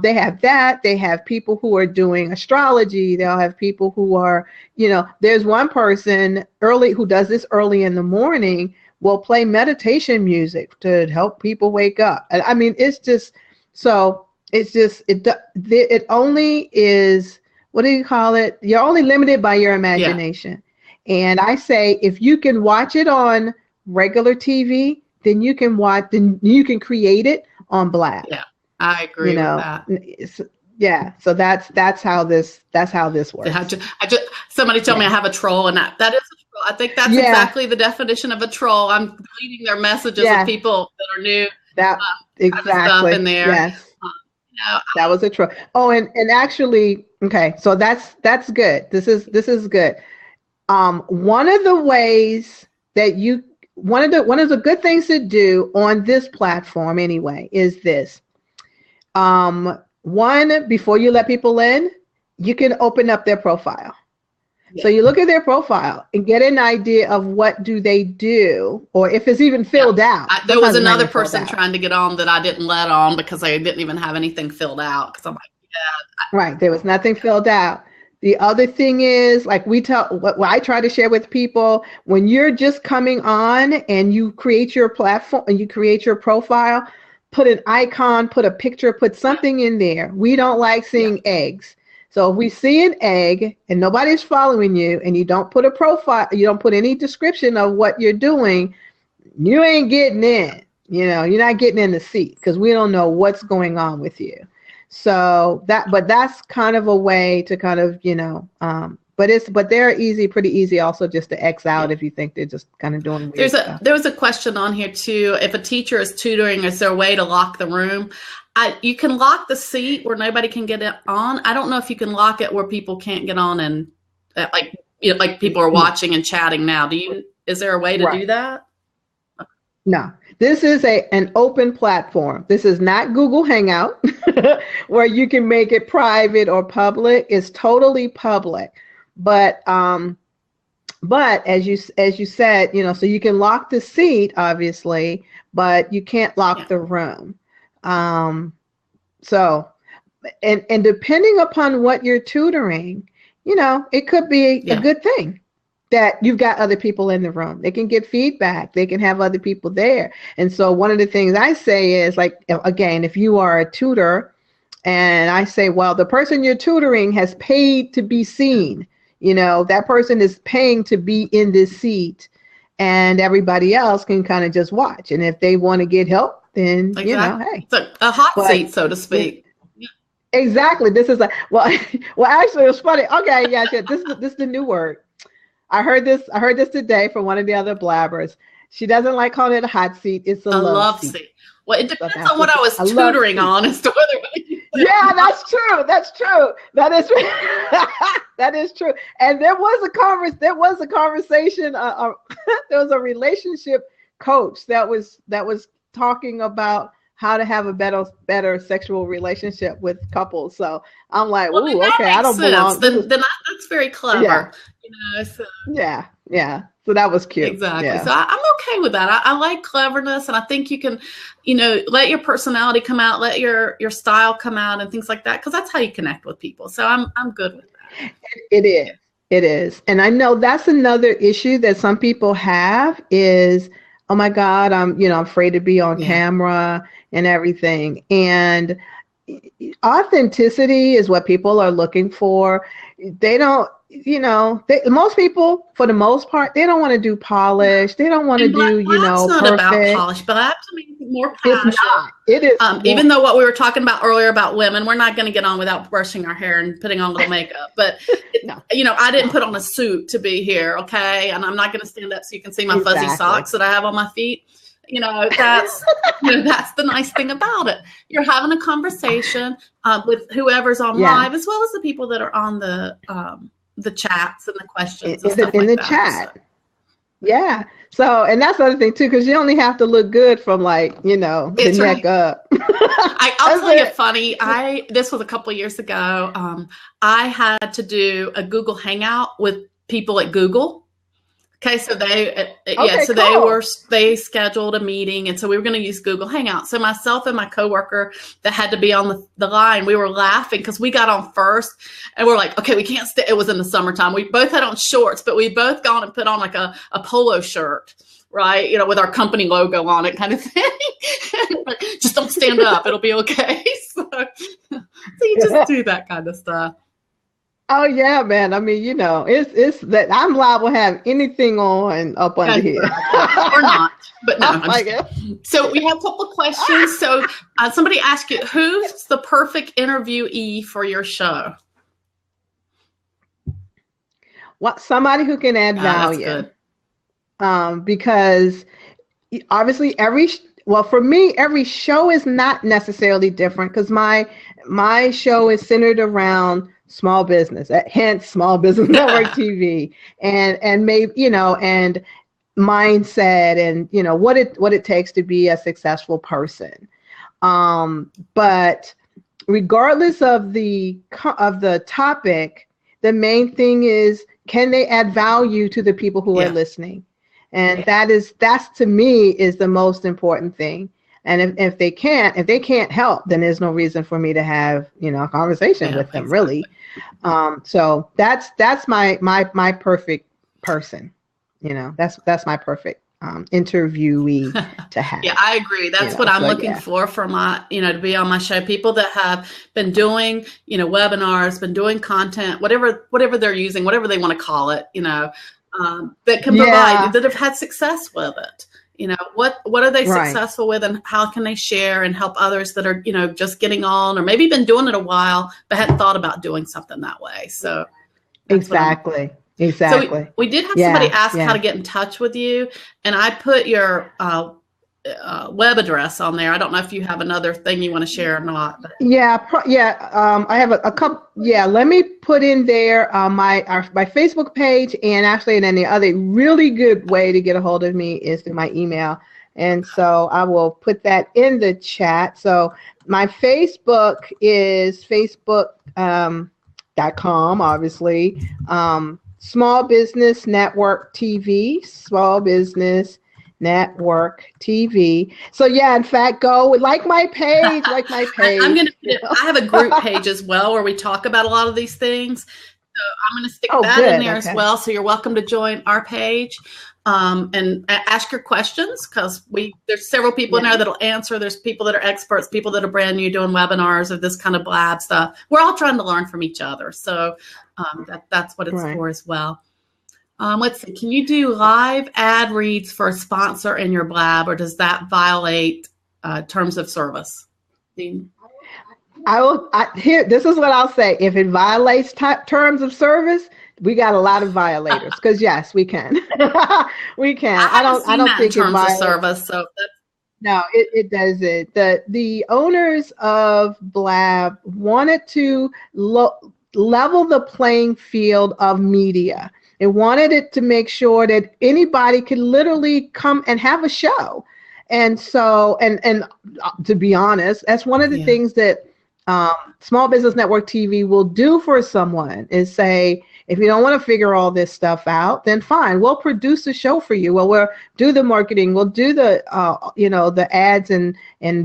They have that. They have people who are doing astrology. They'll have people who are, there's one person who does this early in the morning, will play meditation music to help people wake up. I mean, it only is, what do you call it? You're only limited by your imagination. Yeah. And I say, if you can watch it on regular TV, then you can create it on Blab. Yeah, I agree with that. Yeah, so that's how this works. Somebody told me I have a troll, and that is a troll. I think that's exactly the definition of a troll. I'm deleting their messages of people that are new. Exactly. Stuff in there. Yes. That was a troll. Oh, and actually, okay, so that's good. This is good. One of the ways that one of the good things to do on this platform anyway is this. One, before you let people in, you can open up their profile. Yeah. So you look at their profile and get an idea of what do they do, or if it's even filled out. There was another person trying to get on that I didn't let on because they didn't even have anything filled out. Because I'm like, right, there was nothing filled out. The other thing is, like what I try to share with people, when you're just coming on and you create your platform and you create your profile, put an icon, put a picture, put something in there. We don't like seeing eggs. So if we see an egg and nobody's following you and you don't put a profile, you don't put any description of what you're doing, you ain't getting in. You're not getting in the seat because we don't know what's going on with you. So that's kind of a way to kind of, but they're pretty easy also just to X out if you think they're just kind of doing weird stuff. There was a question on here too. If a teacher is tutoring, is there a way to lock the room? You can lock the seat where nobody can get it on. I don't know if you can lock it where people can't get on and like people are watching and chatting now. Is there a way to do that? No, this is an open platform. This is not Google Hangout where you can make it private or public. It's totally public. But as you said, so you can lock the seat, but you can't lock the room. So, and depending upon what you're tutoring, it could be a good thing that you've got other people in the room. They can get feedback. They can have other people there. And so one of the things I say is, like, again, if you are a tutor and I say, well, the person you're tutoring has paid to be seen, that person is paying to be in this seat, and everybody else can kind of just watch. And if they want to get help, then, hey. It's a hot seat, so to speak. Exactly. This is well, actually, it's funny. Okay, this is the new word. I heard this today from one of the other blabbers. She doesn't like calling it a hot seat. It's a love seat. Well, it depends on what I was tutoring on as to whether. Yeah, that's true. That's true. That is that is true. And there was a conversation. There was a relationship coach that was talking about how to have a better sexual relationship with couples. So I'm like, ooh, okay, I don't belong. Then that's very clever. Yeah. So that was cute. Exactly. Yeah. So I'm okay with that. I like cleverness, and I think you can, let your personality come out, let your style come out, and things like that, because that's how you connect with people. So I'm good with that. It is, and I know that's another issue that some people have is, oh my God, I'm afraid to be on camera and everything, and authenticity is what people are looking for. They don't, most people, for the most part, they don't want to do polish. They don't want to And do, Blab's not about perfect. polish. Blab to me is more It's passion. not. It is. Even though what we were talking about earlier about women, we're not going to get on without brushing our hair and putting on a little makeup. But, No. I didn't put on a suit to be here, okay? And I'm not going to stand up so you can see my fuzzy socks that I have on my feet. That's that's the nice thing about it. You're having a conversation with whoever's on live, as well as the people that are on the chats and the questions and stuff in the that. chat. So. Yeah. So, and that's the other thing too, because you only have to look good from the neck up. I'll tell you funny. This was a couple of years ago. I had to do a Google Hangout with people at Google. Okay, so they scheduled a meeting, and so we were going to use Google Hangout. So myself and my coworker that had to be on the line, we were laughing because we got on first, and we're like, okay, we can't stay. It was in the summertime. We both had on shorts, but we both gone and put on like a polo shirt, right? With our company logo on it, kind of thing. Just don't stand up; it'll be okay. So you just do that kind of stuff. Oh yeah, man. I mean, it's that I'm liable to have anything on up under here. Or not, but no. So we have a couple of questions. So somebody asked you, who's the perfect interviewee for your show? Somebody who can add value. That's good. Because obviously for me, every show is not necessarily different because my show is centered around small business, hence Small Business Network TV, and maybe and mindset, and what it takes to be a successful person. But regardless of the topic, the main thing is, can they add value to the people who are listening? And that's to me is the most important thing. And if they can't help, then there's no reason for me to have a conversation with them, really. So that's my perfect person. That's my perfect interviewee to have. Yeah, I agree. That's what I'm looking for my to be on my show. People that have been doing webinars, been doing content, whatever they're using, whatever they want to call it, that can provide, that have had success with it. What are they successful with, and how can they share and help others that are, just getting on, or maybe been doing it a while, but hadn't thought about doing something that way. So exactly. So we did have somebody ask how to get in touch with you, and I put your web address on there. I don't know if you have another thing you want to share or not. But. I have a couple. Yeah, let me put in there my Facebook page, and actually, and then the other really good way to get a hold of me is through my email. And so I will put that in the chat. So my Facebook is facebook.com, obviously. Small Business Network TV, Small Business Network TV. So in fact, go like my page, I'm going to. I have a group page as well where we talk about a lot of these things. So I'm going to stick that in there as well. So you're welcome to join our page and ask your questions, because there's several people in there that'll answer. There's people that are experts, people that are brand new doing webinars or this kind of blab stuff. We're all trying to learn from each other. So that's what it's for as well. Let's see. Can you do live ad reads for a sponsor in your blab, or does that violate terms of service? This is what I'll say. If it violates terms of service, we got a lot of violators. Because yes, we can. We can. I don't think it violates terms of service. So no, it doesn't. The owners of Blab wanted to level the playing field of media. It wanted it to make sure that anybody could literally come and have a show. And so, and to be honest, that's one of the things that Small Business Network TV will do for someone is say, if you don't want to figure all this stuff out, then fine, we'll produce a show for you. We'll do the marketing, we'll do the, the ads and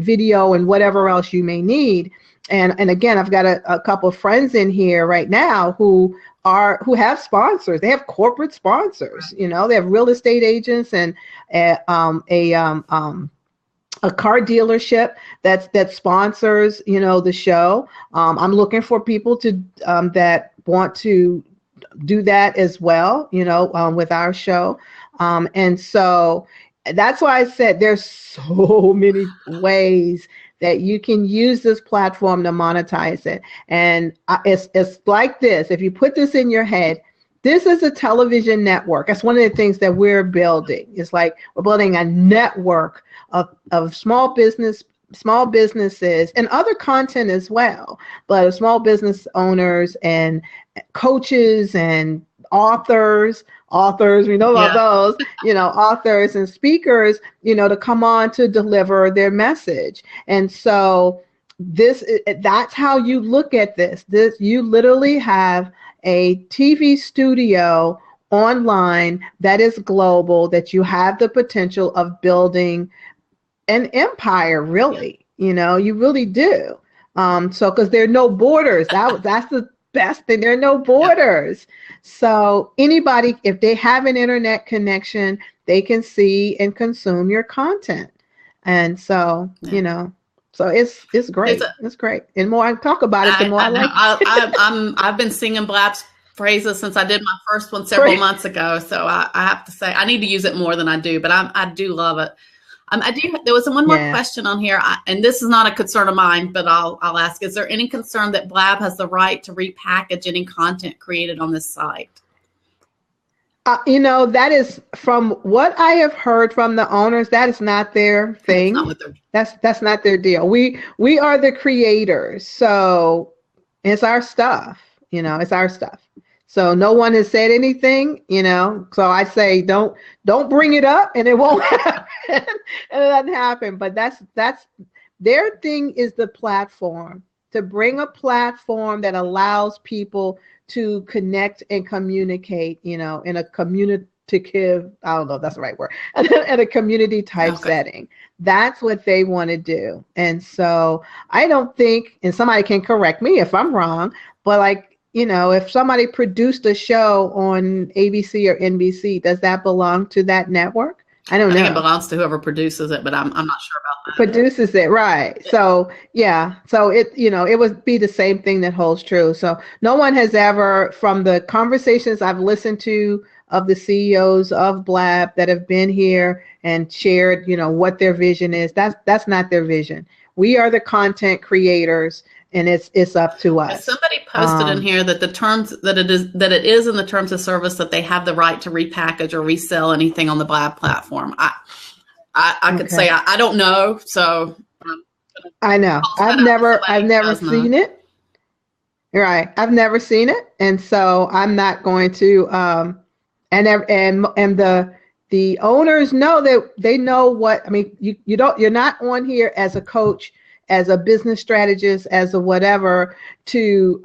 video and whatever else you may need. And again, I've got a couple of friends in here right now who have sponsors. They have corporate sponsors. They have real estate agents and a a car dealership that sponsors, the show. I'm looking for people to that want to do that as well, with our show. And so that's why I said there's so many ways that you can use this platform to monetize it. And it's like this. If you put this in your head, this is a television network. That's one of the things that we're building. It's like we're building a network of small businesses and other content as well, but of small business owners and coaches and authors, we know about those, authors and speakers, to come on to deliver their message. And so that's how you look at this. You literally have a TV studio online that is global, that you have the potential of building an empire, really. You really do. So because there are no borders, that's the best thing. There are no borders. So anybody, if they have an internet connection, they can see and consume your content. And so, so it's great. It's great. And more I talk about it, the more I like it. I've been singing Blab's praises since I did my first one several months ago. So I have to say I need to use it more than I do, but I do love it. There was one more question on here, and this is not a concern of mine, but I'll ask: is there any concern that Blab has the right to repackage any content created on this site? That is, from what I have heard from the owners, that is not their thing. That's not their deal. We are the creators, so it's our stuff. It's our stuff. So no one has said anything, so I say don't bring it up, and it won't happen. And it doesn't happen. But that's their thing, is the platform, to bring a platform that allows people to connect and communicate, in a communicative, I don't know if that's the right word, in a community type setting. That's what they want to do. And so I don't think, and somebody can correct me if I'm wrong, but if somebody produced a show on ABC or NBC, does that belong to that network? I don't know. I think it belongs to whoever produces it, but I'm not sure about that. Produces it, right. Yeah. So, So it would be the same thing that holds true. So no one has ever, from the conversations I've listened to of the CEOs of Blab that have been here and shared, what their vision is, that's not their vision. We are the content creators, and it's up to us. Somebody posted in here that it is in the terms of service that they have the right to repackage or resell anything on the Blab platform. I could say I don't know, so I know I've never seen it. Right, I've never seen it, and so I'm not going to. And the owners know that they know what I mean. You're not on here as a coach, as a business strategist, as a whatever, to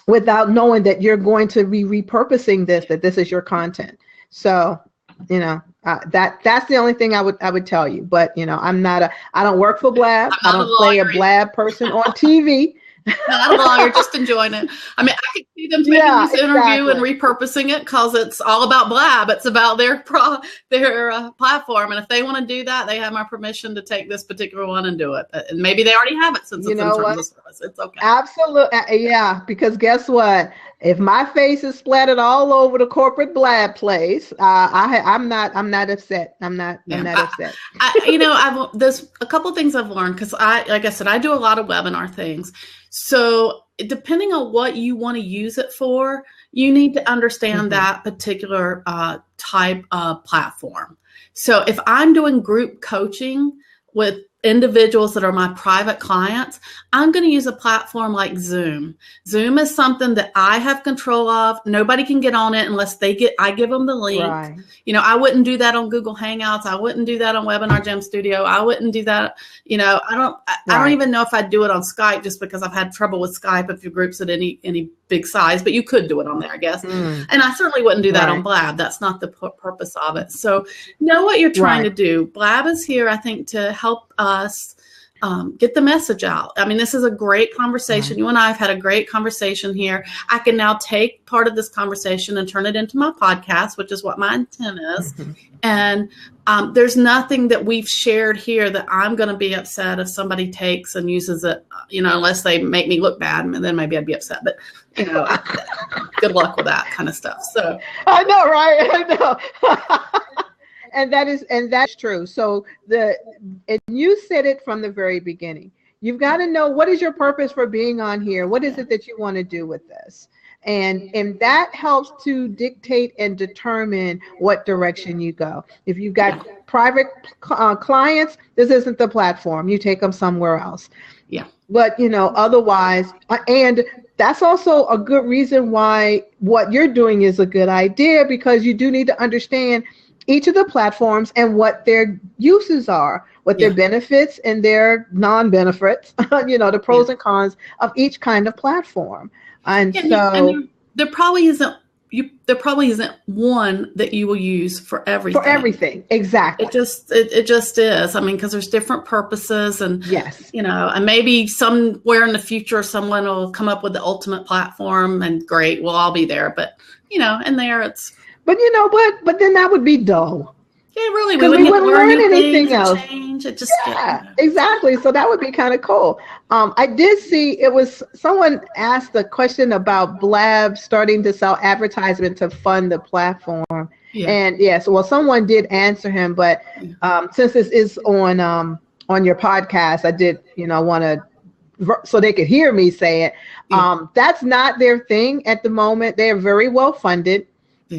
without knowing that you're going to be repurposing that this is your content. So that's the only thing I would tell you. But I don't work for Blab. I don't play a Blab person on TV. Not a lawyer, just enjoying it. I mean, I could see them taking this interview and repurposing it, because it's all about Blab. It's about their platform, and if they want to do that, they have my permission to take this particular one and do it. And maybe they already have it since it's in terms of service. It's okay. Absolutely, yeah. Because guess what? If my face is splattered all over the corporate Blab place, I'm not upset. I'm not upset. There's a couple of things I've learned, because like I said, I do a lot of webinar things. So depending on what you want to use it for, you need to understand that particular type of platform. So if I'm doing group coaching with individuals that are my private clients, I'm going to use a platform like Zoom. Zoom is something that I have control of. Nobody can get on it unless I give them the link. Right. I wouldn't do that on Google Hangouts. I wouldn't do that on Webinar Jam Studio. I wouldn't do that. I don't even know if I'd do it on Skype, just because I've had trouble with Skype if your group's at any big size, but you could do it on there, I guess. And I certainly wouldn't do that on Blab. That's not the purpose of it. So know what you're trying to do. Blab is here, I think, to help us get the message out. I mean, this is a great conversation. Right. You and I have had a great conversation here. I can now take part of this conversation and turn it into my podcast, which is what my intent is. Mm-hmm. And there's nothing that we've shared here that I'm going to be upset if somebody takes and uses it, unless they make me look bad, and then maybe I'd be upset. But, good luck with that kind of stuff. So I know, right? I know. And that's true. So and you said it from the very beginning. You've got to know, what is your purpose for being on here? What is it that you want to do with this? And that helps to dictate and determine what direction you go. If you've got private clients, this isn't the platform. You take them somewhere else. Yeah. But, otherwise, and that's also a good reason why what you're doing is a good idea, because you do need to understand each of the platforms and what their uses are, what their benefits and their non-benefits, the pros and cons of each kind of platform. And there probably isn't one that you will use for everything. For everything, exactly. It just is. I mean, because there's different purposes, and yes, and maybe somewhere in the future someone will come up with the ultimate platform, and great, we'll all be there. But and there it's. But but then that would be dull. Yeah, really, we wouldn't learn anything else. Change. It just exactly. So that would be kind of cool. I did see someone asked a question about Blab starting to sell advertisement to fund the platform. Yeah. And well, someone did answer him, but since this is on your podcast, I did want to, so they could hear me say it. That's not their thing at the moment. They are very well funded.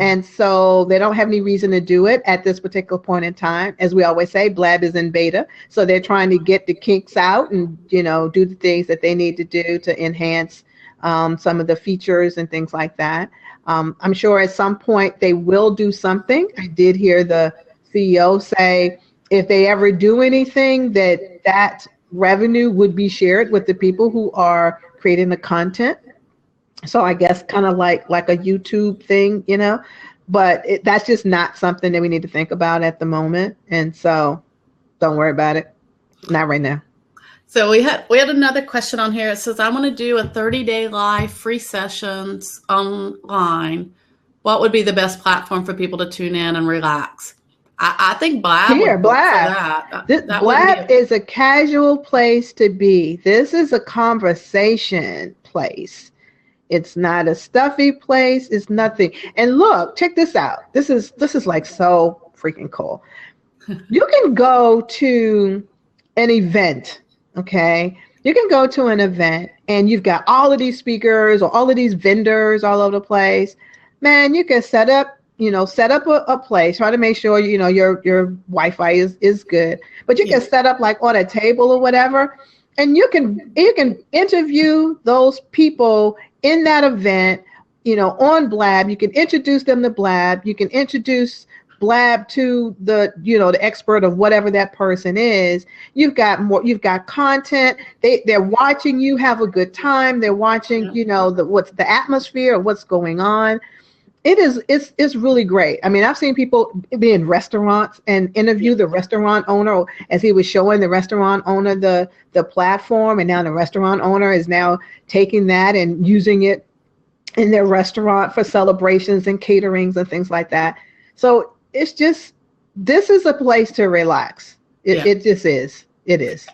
And so they don't have any reason to do it at this particular point in time. As we always say, Blab is in beta. So they're trying to get the kinks out and, do the things that they need to do to enhance some of the features and things like that. I'm sure at some point they will do something. I did hear the CEO say if they ever do anything, that revenue would be shared with the people who are creating the content. So I guess kind of like a YouTube thing, but that's just not something that we need to think about at the moment. And so don't worry about it. Not right now. So we had another question on here. It says, I want to do a 30-day live free sessions online. What would be the best platform for people to tune in and relax? I think Blab. Blab. Blab is a casual place to be. This is a conversation place. It's not a stuffy place. It's nothing. And look, check this out. This is like so freaking cool. You can go to an event, okay? You can go to an event and you've got all of these speakers or all of these vendors all over the place. Man, you can set up a place, try to make sure, your Wi-Fi is good, but you can set up like on a table or whatever, and you can interview those people in that event, on Blab. You can introduce them to Blab. You can introduce Blab to the expert of whatever that person is. You've got content. They're watching you have a good time. They're watching, what's the atmosphere of what's going on. It's really great. I mean, I've seen people be in restaurants and interview the restaurant owner as he was showing the restaurant owner the platform, and now the restaurant owner is now taking that and using it in their restaurant for celebrations and caterings and things like that. So this is a place to relax. It just is. It is.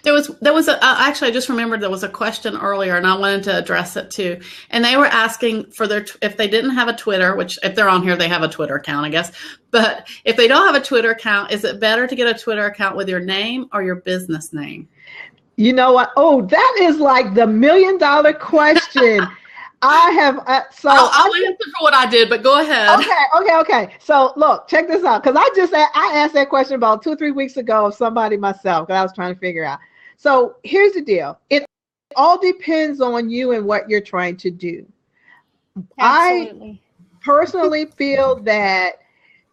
There was actually, I just remembered there was a question earlier, and I wanted to address it too. And they were asking for if they didn't have a Twitter, which if they're on here, they have a Twitter account, I guess. But if they don't have a Twitter account, is it better to get a Twitter account with your name or your business name? You know what? Oh, that is like the $1 million question. I have I'll answer for what I did, but go ahead. Okay. So look, check this out, because I asked that question about 2 or 3 weeks ago of somebody myself, because I was trying to figure out. So here's the deal: it all depends on you and what you're trying to do. Absolutely. I personally feel that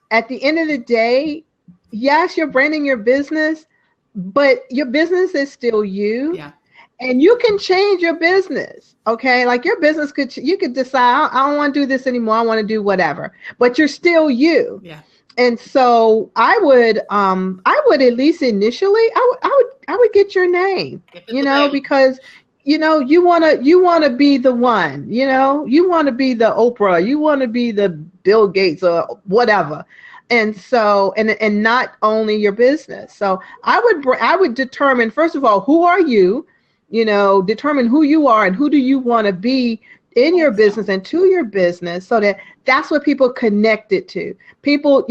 at the end of the day, yes, you're branding your business, but your business is still you. Yeah. And you can change your business, okay? Like your business you could decide, I don't want to do this anymore. I want to do whatever, but you're still you. Yeah. And so I would at least initially, I would get your name, Give it the name. because you want to be the one, you want to be the Oprah, you want to be the Bill Gates or whatever. And so, and not only your business. So I would determine, first of all, who are you, determine who you are and who do you want to be in your business and to your business, so that's what people connect it to. People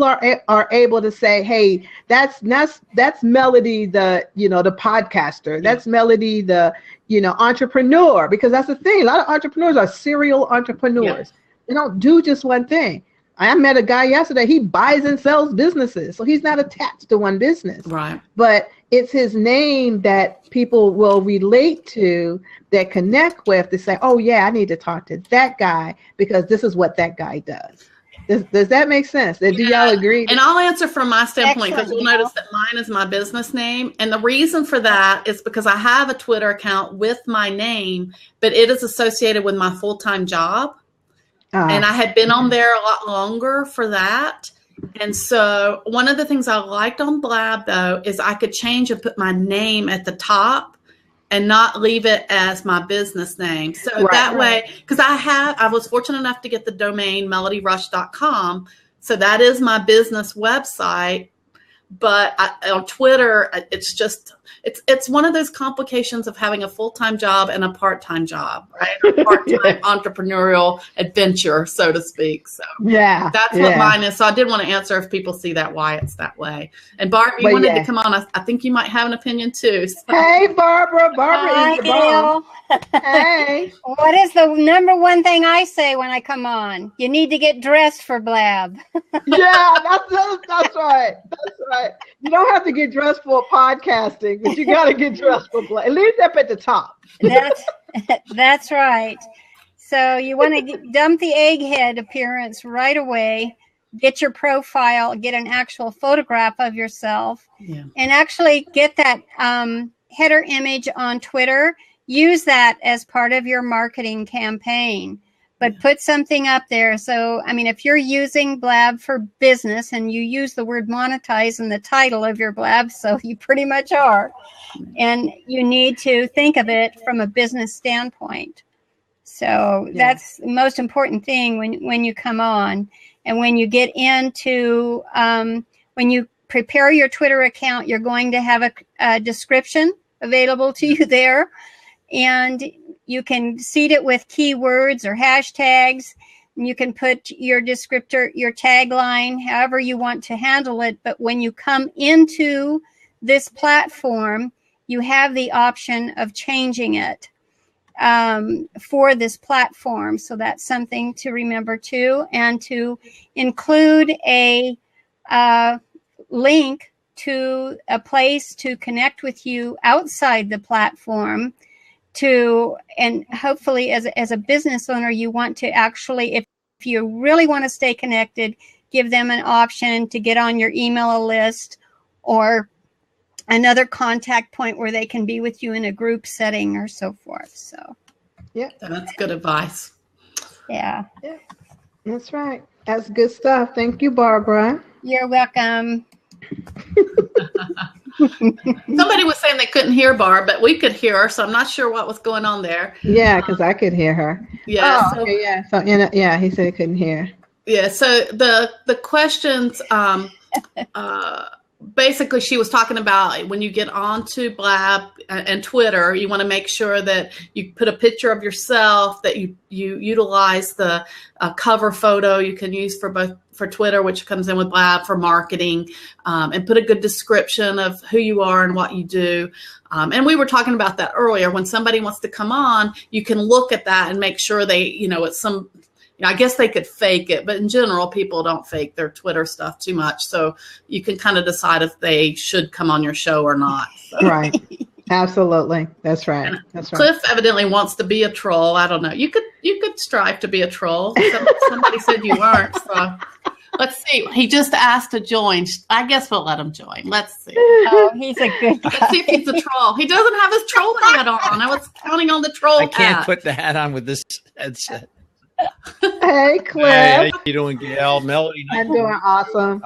are able to say, hey, that's Melody, the podcaster. That's Melody, the entrepreneur, because that's the thing. A lot of entrepreneurs are serial entrepreneurs. They don't do just one thing. I met a guy yesterday. He buys and sells businesses, so he's not attached to one business. Right. But it's his name that people will relate to, that connect with, to say, oh yeah, I need to talk to that guy because this is what that guy does. Does that make sense? Do y'all agree? And I'll answer from my standpoint, because you'll notice that mine is my business name. And the reason for that is because I have a Twitter account with my name, but it is associated with my full-time job. And I had been on there a lot longer for that. And so one of the things I liked on Blab, though, is I could change and put my name at the top and not leave it as my business name. So that way, because I was fortunate enough to get the domain melodyrush.com. So that is my business website. But on Twitter, it's one of those complications of having a full-time job and a part-time job, right? A part-time entrepreneurial adventure, so to speak. So that's what mine is. So I did want to answer if people see that, why it's that way. And Barb, you wanted to come on. I think you might have an opinion too. So. Hey, Barbara. Barbara is the bomb. Hey. What is the number one thing I say when I come on? You need to get dressed for Blab. Yeah, that's right. That's right. You don't have to get dressed for podcasting, but you got to get dressed for Blab. At least up at the top. That's right. So you want to dump the egghead appearance right away. Get your profile, get an actual photograph of yourself, and actually get that header image on Twitter. Use that as part of your marketing campaign, but put something up there. So, I mean, if you're using Blab for business and you use the word monetize in the title of your Blab, so you pretty much are, and you need to think of it from a business standpoint. So that's the most important thing when you come on. And when you get into, when you prepare your Twitter account, you're going to have a description available to you there. And you can seed it with keywords or hashtags. And you can put your descriptor, your tagline, however you want to handle it. But when you come into this platform, you have the option of changing it for this platform. So that's something to remember too. And to include a link to a place to connect with you outside the platform. And hopefully as a business owner, you want to actually, if you really want to stay connected, give them an option to get on your email list or another contact point where they can be with you in a group setting or so forth. So that's good advice. Yeah, that's right. That's good stuff. Thank you, Barbara. You're welcome. Somebody was saying they couldn't hear Barb, but we could hear her, so I'm not sure what was going on there. Yeah, because I could hear her. Yeah. Oh, okay, yeah. So he said he couldn't hear. Yeah. So the questions, basically, she was talking about when you get onto Blab and Twitter, you want to make sure that you put a picture of yourself, that you utilize the cover photo you can use for Twitter, which comes in with Blab for marketing, and put a good description of who you are and what you do. And we were talking about that earlier. When somebody wants to come on, you can look at that and make sure they, it's some. I guess they could fake it, but in general, people don't fake their Twitter stuff too much. So you can kind of decide if they should come on your show or not. So. Right. Absolutely. That's right. That's right. Cliff evidently wants to be a troll. I don't know. You could strive to be a troll. Somebody said you weren't. So let's see. He just asked to join. I guess we'll let him join. Let's see. Oh, he's a good guy. Let's see if he's a troll. He doesn't have his troll hat on. I was counting on the troll hat. I can't put the hat on with this headset. Hey, Cliff. Hey, how you doing, Gail? Melody? I'm doing awesome.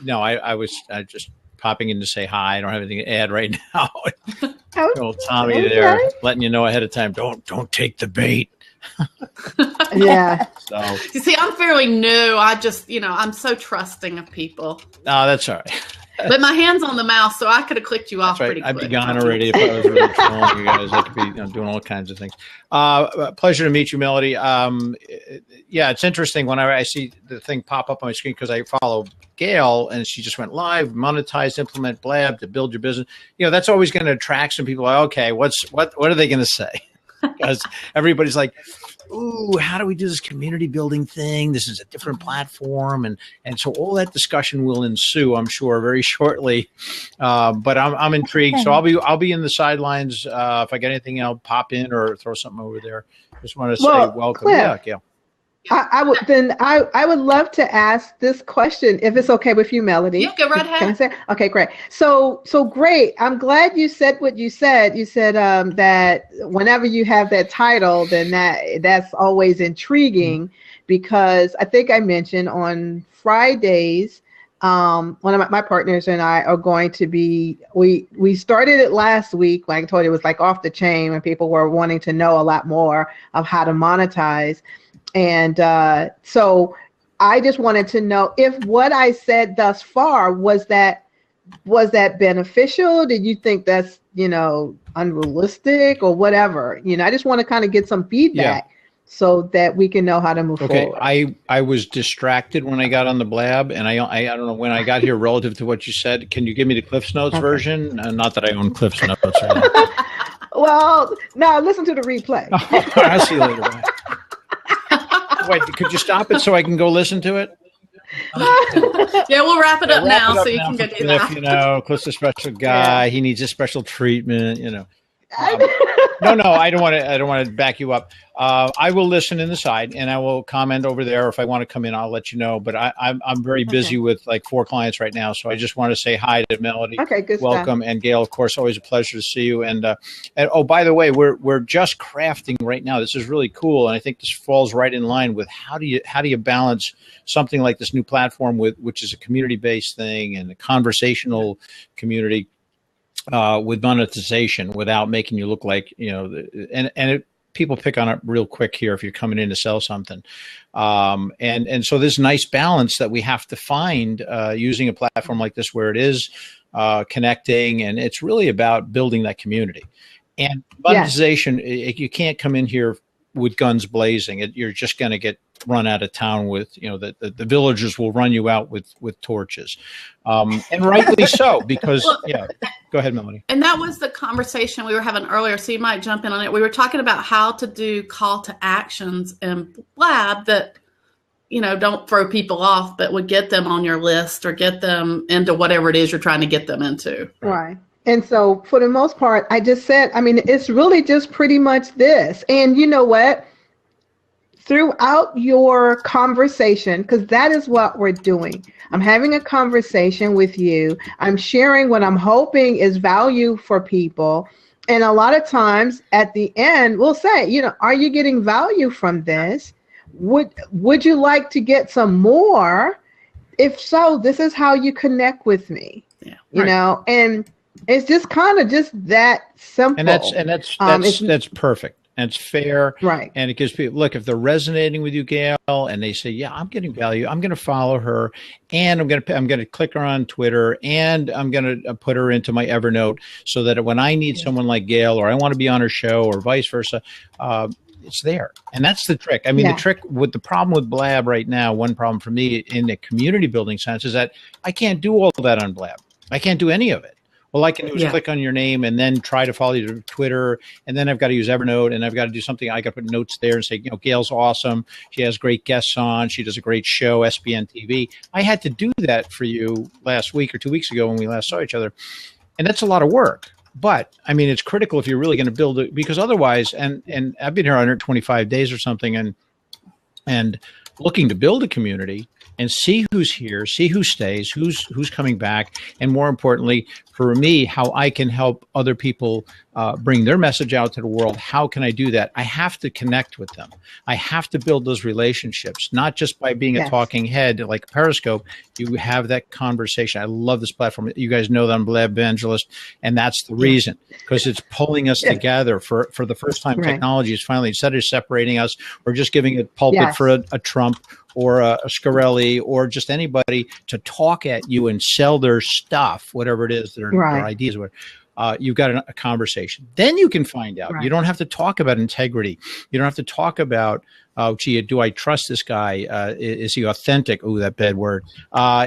No, I just popping in to say hi. I don't have anything to add right now. Old Tommy Okay. there, letting you know ahead of time. Don't take the bait. Yeah. So You see, I'm fairly new. I just, I'm so trusting of people. no, that's all right. But my hand's on the mouse, so I could have clicked you off That's right. pretty quick. I'd be gone already if I was really trolling you guys. I could be doing all kinds of things. Pleasure to meet you, Melody. Yeah, it's interesting when I see the thing pop up on my screen because I follow Gail and she just went live, monetize, implement Blab to build your business. That's always going to attract some people. Like, okay, what are they going to say? Because everybody's like, ooh, how do we do this community building thing? This is a different platform. And so all that discussion will ensue, I'm sure, very shortly. But I'm intrigued. So I'll be in the sidelines. If I get anything, I'll pop in or throw something over there. Just want to say welcome. Cliff, yeah, Gail. I would love to ask this question if it's okay with you, Melody. Yeah, go right ahead. Can I say? Okay, great. So great. I'm glad you said what you said. You said that whenever you have that title, then that's always intriguing because I think I mentioned on Fridays, one of my partners and I are going to be. We started it last week. Like I told you, it was like off the chain when people were wanting to know a lot more of how to monetize. And so I just wanted to know if what I said thus far was that beneficial? Did you think that's, unrealistic or whatever? I just want to kind of get some feedback so that we can know how to move forward. I was distracted when I got on the Blab, and I don't know when I got here relative to what you said. Can you give me the Cliff's Notes version? Not that I own Cliff's Notes. Right. Well, no, listen to the replay. I'll see you later. Bye. Wait, could you stop it so I can go listen to it? Yeah, we'll wrap it up now so you can go do that. Cliff's a special guy. Yeah. He needs a special treatment, No, I don't want to back you up. I will listen in the side and I will comment over there. If I want to come in, I'll let you know. But I'm very busy with like 4 clients right now. So I just want to say hi to Melody. Okay, good Welcome. Stuff. And Gail, of course, always a pleasure to see you. And oh, by the way, we're just crafting right now. This is really cool. And I think this falls right in line with how do you balance something like this new platform which is a community-based thing and a conversational community with monetization without making you look like, people pick on it real quick here if you're coming in to sell something. And so this nice balance that we have to find using a platform like this where it is connecting, and it's really about building that community. And monetization, you can't come in here with guns blazing. You're just going to get run out of town with, the villagers will run you out with torches. And rightly so, because, go ahead, Melanie. And that was the conversation we were having earlier, so you might jump in on it. We were talking about how to do call to actions in Blab that, don't throw people off, but would get them on your list or get them into whatever it is you're trying to get them into. Right. And so for the most part, I just said, it's really just pretty much this. And you know what? Throughout your conversation, because that is what we're doing. I'm having a conversation with you. I'm sharing what I'm hoping is value for people. And a lot of times at the end, we'll say, are you getting value from this? Would you like to get some more? If so, this is how you connect with me. Yeah, right. And it's just kind of just that simple. And that's perfect. And it's fair. Right. And it gives people, look, if they're resonating with you, Gail, and they say, yeah, I'm getting value, I'm going to follow her, and I'm going to click her on Twitter, and I'm going to put her into my Evernote so that when I need someone like Gail, or I want to be on her show, or vice versa, it's there. And that's the trick. The trick with the problem with Blab right now, one problem for me in the community building sense is that I can't do all of that on Blab. I can't do any of it. All I can do is click on your name and then try to follow you to Twitter. And then I've got to use Evernote, and I've got to do something. I got to put notes there and say, Gail's awesome. She has great guests on. She does a great show, SBN TV. I had to do that for you last week or 2 weeks ago when we last saw each other. And that's a lot of work. But it's critical if you're really going to build it, because otherwise, and I've been here 125 days or something and looking to build a community. and see who's here, see who stays, who's coming back, and more importantly, for me, how I can help other people bring their message out to the world. How can I do that? I have to connect with them. I have to build those relationships, not just by being a talking head like Periscope. You have that conversation. I love this platform. You guys know that I'm Blab Evangelist, and that's the reason, because it's pulling us together for the first time. Technology is finally, instead of separating us or just giving a pulpit for a Trump or a Scarelli or just anybody to talk at you and sell their stuff, whatever it is, their ideas, whatever. You've got a conversation. Then you can find out. You don't have to talk about integrity. You don't have to talk about, gee, do I trust this guy? Is he authentic? Oh, that bad word.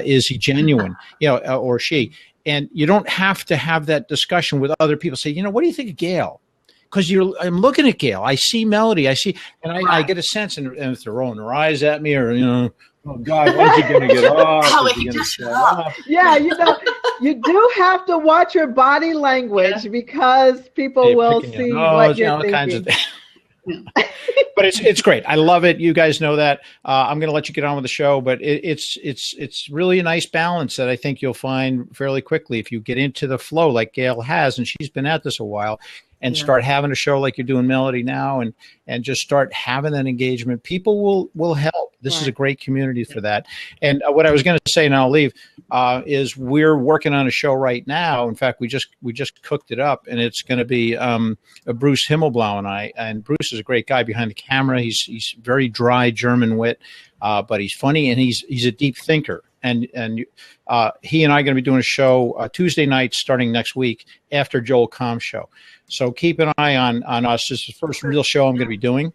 Is he genuine? Or she. And you don't have to have that discussion with other people. Say, what do you think of Gail? Because I'm looking at Gail. I see Melody. I see, and I get a sense, and if they're rolling their eyes at me, or oh God, when's he going to get off? Is he gonna shut up? Yeah, you do have to watch your body language because people will see what you're thinking. Kinds of things. But it's great. I love it. You guys know that. I'm going to let you get on with the show, but it's really a nice balance that I think you'll find fairly quickly if you get into the flow like Gail has, and she's been at this a while. And start having a show like you're doing Melody now, and just start having that engagement. People will help. This is a great community for that. And what I was going to say, and I'll leave, is we're working on a show right now. In fact, we just cooked it up, and it's going to be Bruce Himmelblau and I. And Bruce is a great guy behind the camera. He's very dry German wit, but he's funny, and he's a deep thinker. And he and I are going to be doing a show Tuesday night starting next week after Joel Comm's show. So keep an eye on us. This is the first real show I'm going to be doing.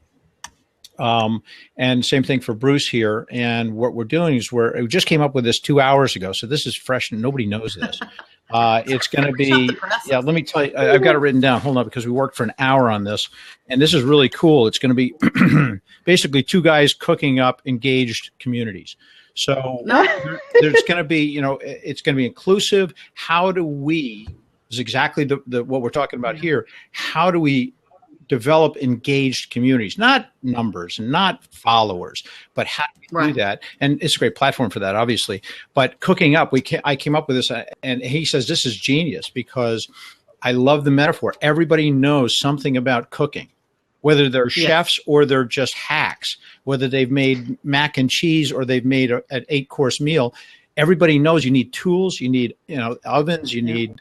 And same thing for Bruce here. And what we're doing is we just came up with this 2 hours ago. So this is fresh and nobody knows this. It's going to be, let me tell you, I've got it written down. Hold on, because we worked for an hour on this. And this is really cool. It's going to be basically two guys cooking up engaged communities. So there's going to be, it's going to be inclusive. How do we, is exactly what we're talking about here. How do we develop engaged communities, not numbers and not followers, but how do we do that? And it's a great platform for that, obviously. But cooking up, I came up with this, and he says this is genius because I love the metaphor. Everybody knows something about cooking, whether they're chefs or they're just hacks, whether they've made mac and cheese or they've made an 8-course meal. Everybody knows you need tools, you need ovens, you need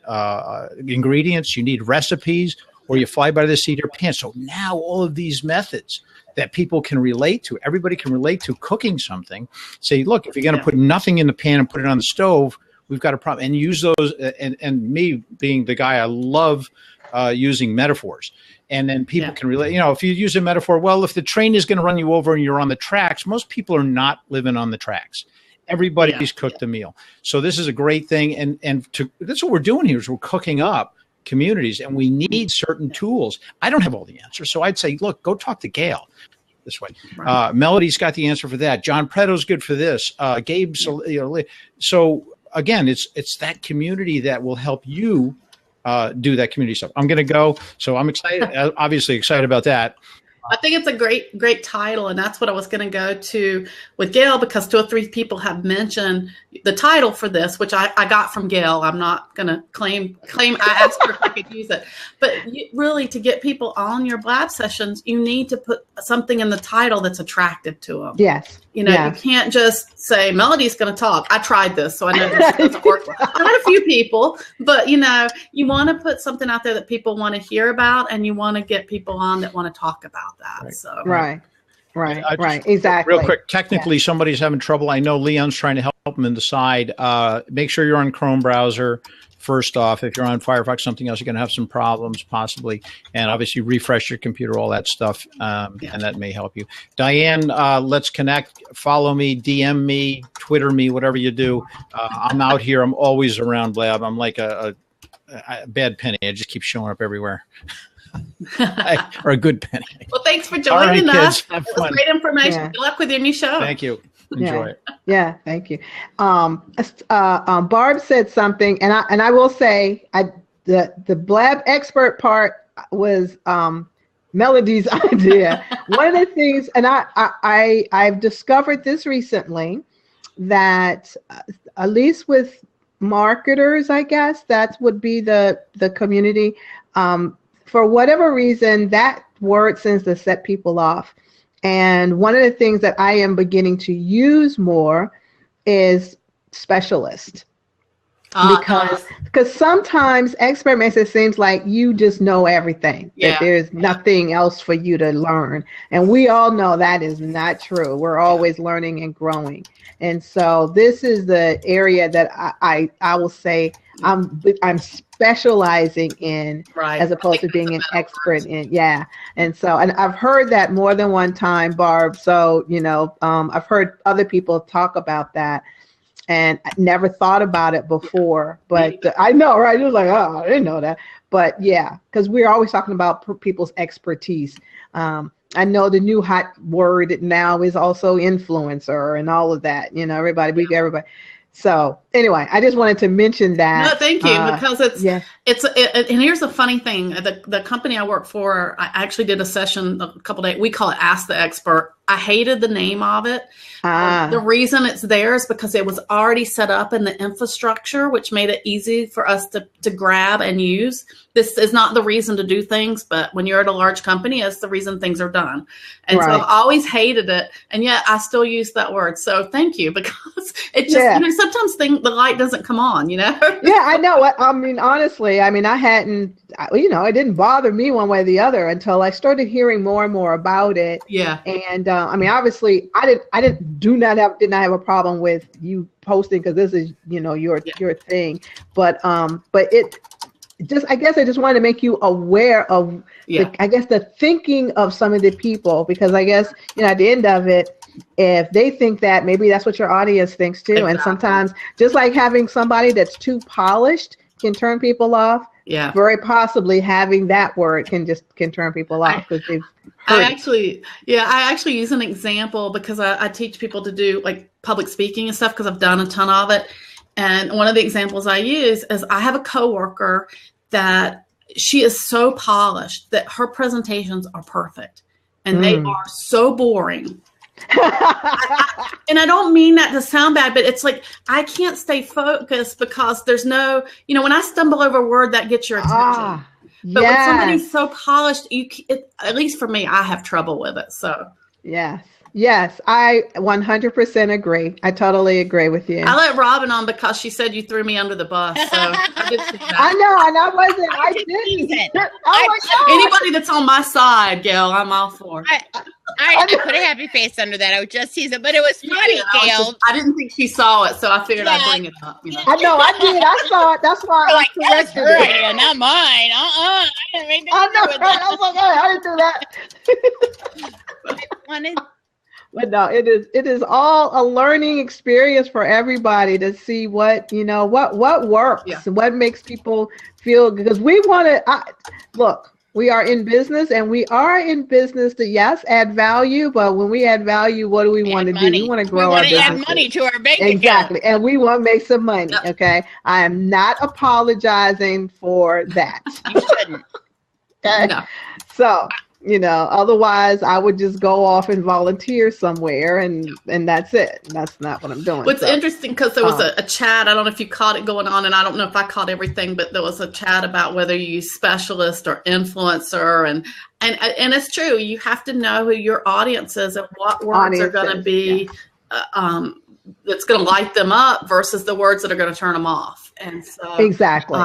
ingredients, you need recipes, or you fly by the seat of your pants. So now all of these methods that people can relate to, everybody can relate to cooking something. Say, look, if you're going to put nothing in the pan and put it on the stove, we've got a problem. And use those. And me being the guy, I love using metaphors. And then people can relate. If you use a metaphor, well, if the train is going to run you over and you're on the tracks, most people are not living on the tracks. Everybody's cooked a meal. So this is a great thing. And that's what we're doing here is we're cooking up communities, and we need certain tools. I don't have all the answers. So I'd say, look, go talk to Gail this way. Melody's got the answer for that. John Preto's good for this. Gabe's, so again, it's that community that will help you do that community stuff. I'm going to go. So I'm excited, obviously excited about that. I think it's a great title, and that's what I was going to go to with Gail, because 2 or 3 people have mentioned the title for this, which I got from Gail. I'm not going to claim. I asked her if I could use it, but really, to get people on your Blab sessions, you need to put something in the title that's attractive to them. Yes. You can't just say Melody's going to talk. I tried this, so I know this doesn't work. I had a few people, but you want to put something out there that people want to hear about, and you want to get people on that want to talk about that. Right. So right, exactly. Real quick, technically, somebody's having trouble. I know Leon's trying to help them in the side. Make sure you're on Chrome browser. First off, if you're on Firefox, something else, you're going to have some problems possibly. And obviously refresh your computer, all that stuff. And that may help you. Diane, let's connect. Follow me, DM me, Twitter me, whatever you do. I'm out here. I'm always around Blab. I'm like a bad penny. I just keep showing up everywhere. Or a good penny. Well, thanks for joining us. Kids, it was great information. Good luck with your new show. Thank you. Enjoy it. Yeah, thank you. Barb said something, and I will say, the Blab Expert part was Melody's idea. One of the things, and I've discovered this recently, that at least with marketers, I guess that would be the community. For whatever reason, that word seems to set people off. And one of the things that I am beginning to use more is specialist. Because sometimes expert makes it seems like you just know everything, that there's nothing else for you to learn. And we all know that is not true. We're always learning and growing. And so this is the area that I will say I'm specializing in, as opposed to being an expert in. And so, and I've heard that more than one time, Barb. So, I've heard other people talk about that. And I never thought about it before, but I know, right? It was like, oh, I didn't know that. But yeah, because we're always talking about people's expertise. I know the new hot word now is also influencer and all of that. Everybody. So anyway, I just wanted to mention that. No, thank you, because and here's the funny thing: the company I work for, I actually did a session a couple days. We call it Ask the Expert. I hated the name of it. The reason it's there is because it was already set up in the infrastructure, which made it easy for us to grab and use. This is not the reason to do things, but when you're at a large company, it's the reason things are done. And so I've always hated it, and yet I still use that word. So thank you, because it just sometimes the light doesn't come on. Yeah, I know. I mean, honestly, I hadn't. It didn't bother me one way or the other until I started hearing more and more about it. Yeah. And obviously, I did not have a problem with you posting, because this is your thing. But it just, I guess I just wanted to make you aware of the thinking of some of the people, because I guess at the end of it, if they think that, maybe that's what your audience thinks too. Exactly. And sometimes, just like having somebody that's too polished can turn people off. Yeah, very possibly having that word can turn people off, because they've heard I actually use an example, because I teach people to do like public speaking and stuff, because I've done a ton of it. And one of the examples I use is, I have a coworker that she is so polished that her presentations are perfect, and they are so boring. And I don't mean that to sound bad, but it's like, I can't stay focused, because there's no, when I stumble over a word, that gets your attention. But when somebody's so polished, at least for me, I have trouble with it. So Yes, I 100% agree. I totally agree with you. I let Robin on because she said you threw me under the bus. So I did see that. I know, and I wasn't. I didn't. Oh my God. Anybody that's on my side, Gail, I'm all for. I put a happy face under that. I would just tease it, but it was funny, Gail. I didn't think she saw it, so I figured I'd bring it up. I know, I did. I saw it. That's why I corrected it. Idea, not mine. I didn't make I know. Right? I was like, hey, I didn't do that. But no, it is all a learning experience for everybody to see what works, what makes people feel, because we want to look. We are in business, and we are in business to add value. But when we add value, what do we want to do? We want to grow our business. We want to add money to our bank account. Exactly, and we want to make some money. Yep. Okay, I am not apologizing for that. You shouldn't. Okay, no. So. Otherwise I would just go off and volunteer somewhere, and that's it. That's not what I'm doing. What's interesting, because there was a chat, I don't know if you caught it going on, and I don't know if I caught everything, but there was a chat about whether you use specialist or influencer, and it's true. You have to know who your audience is and what words are going to be that's going to light them up versus the words that are going to turn them off. And so, exactly.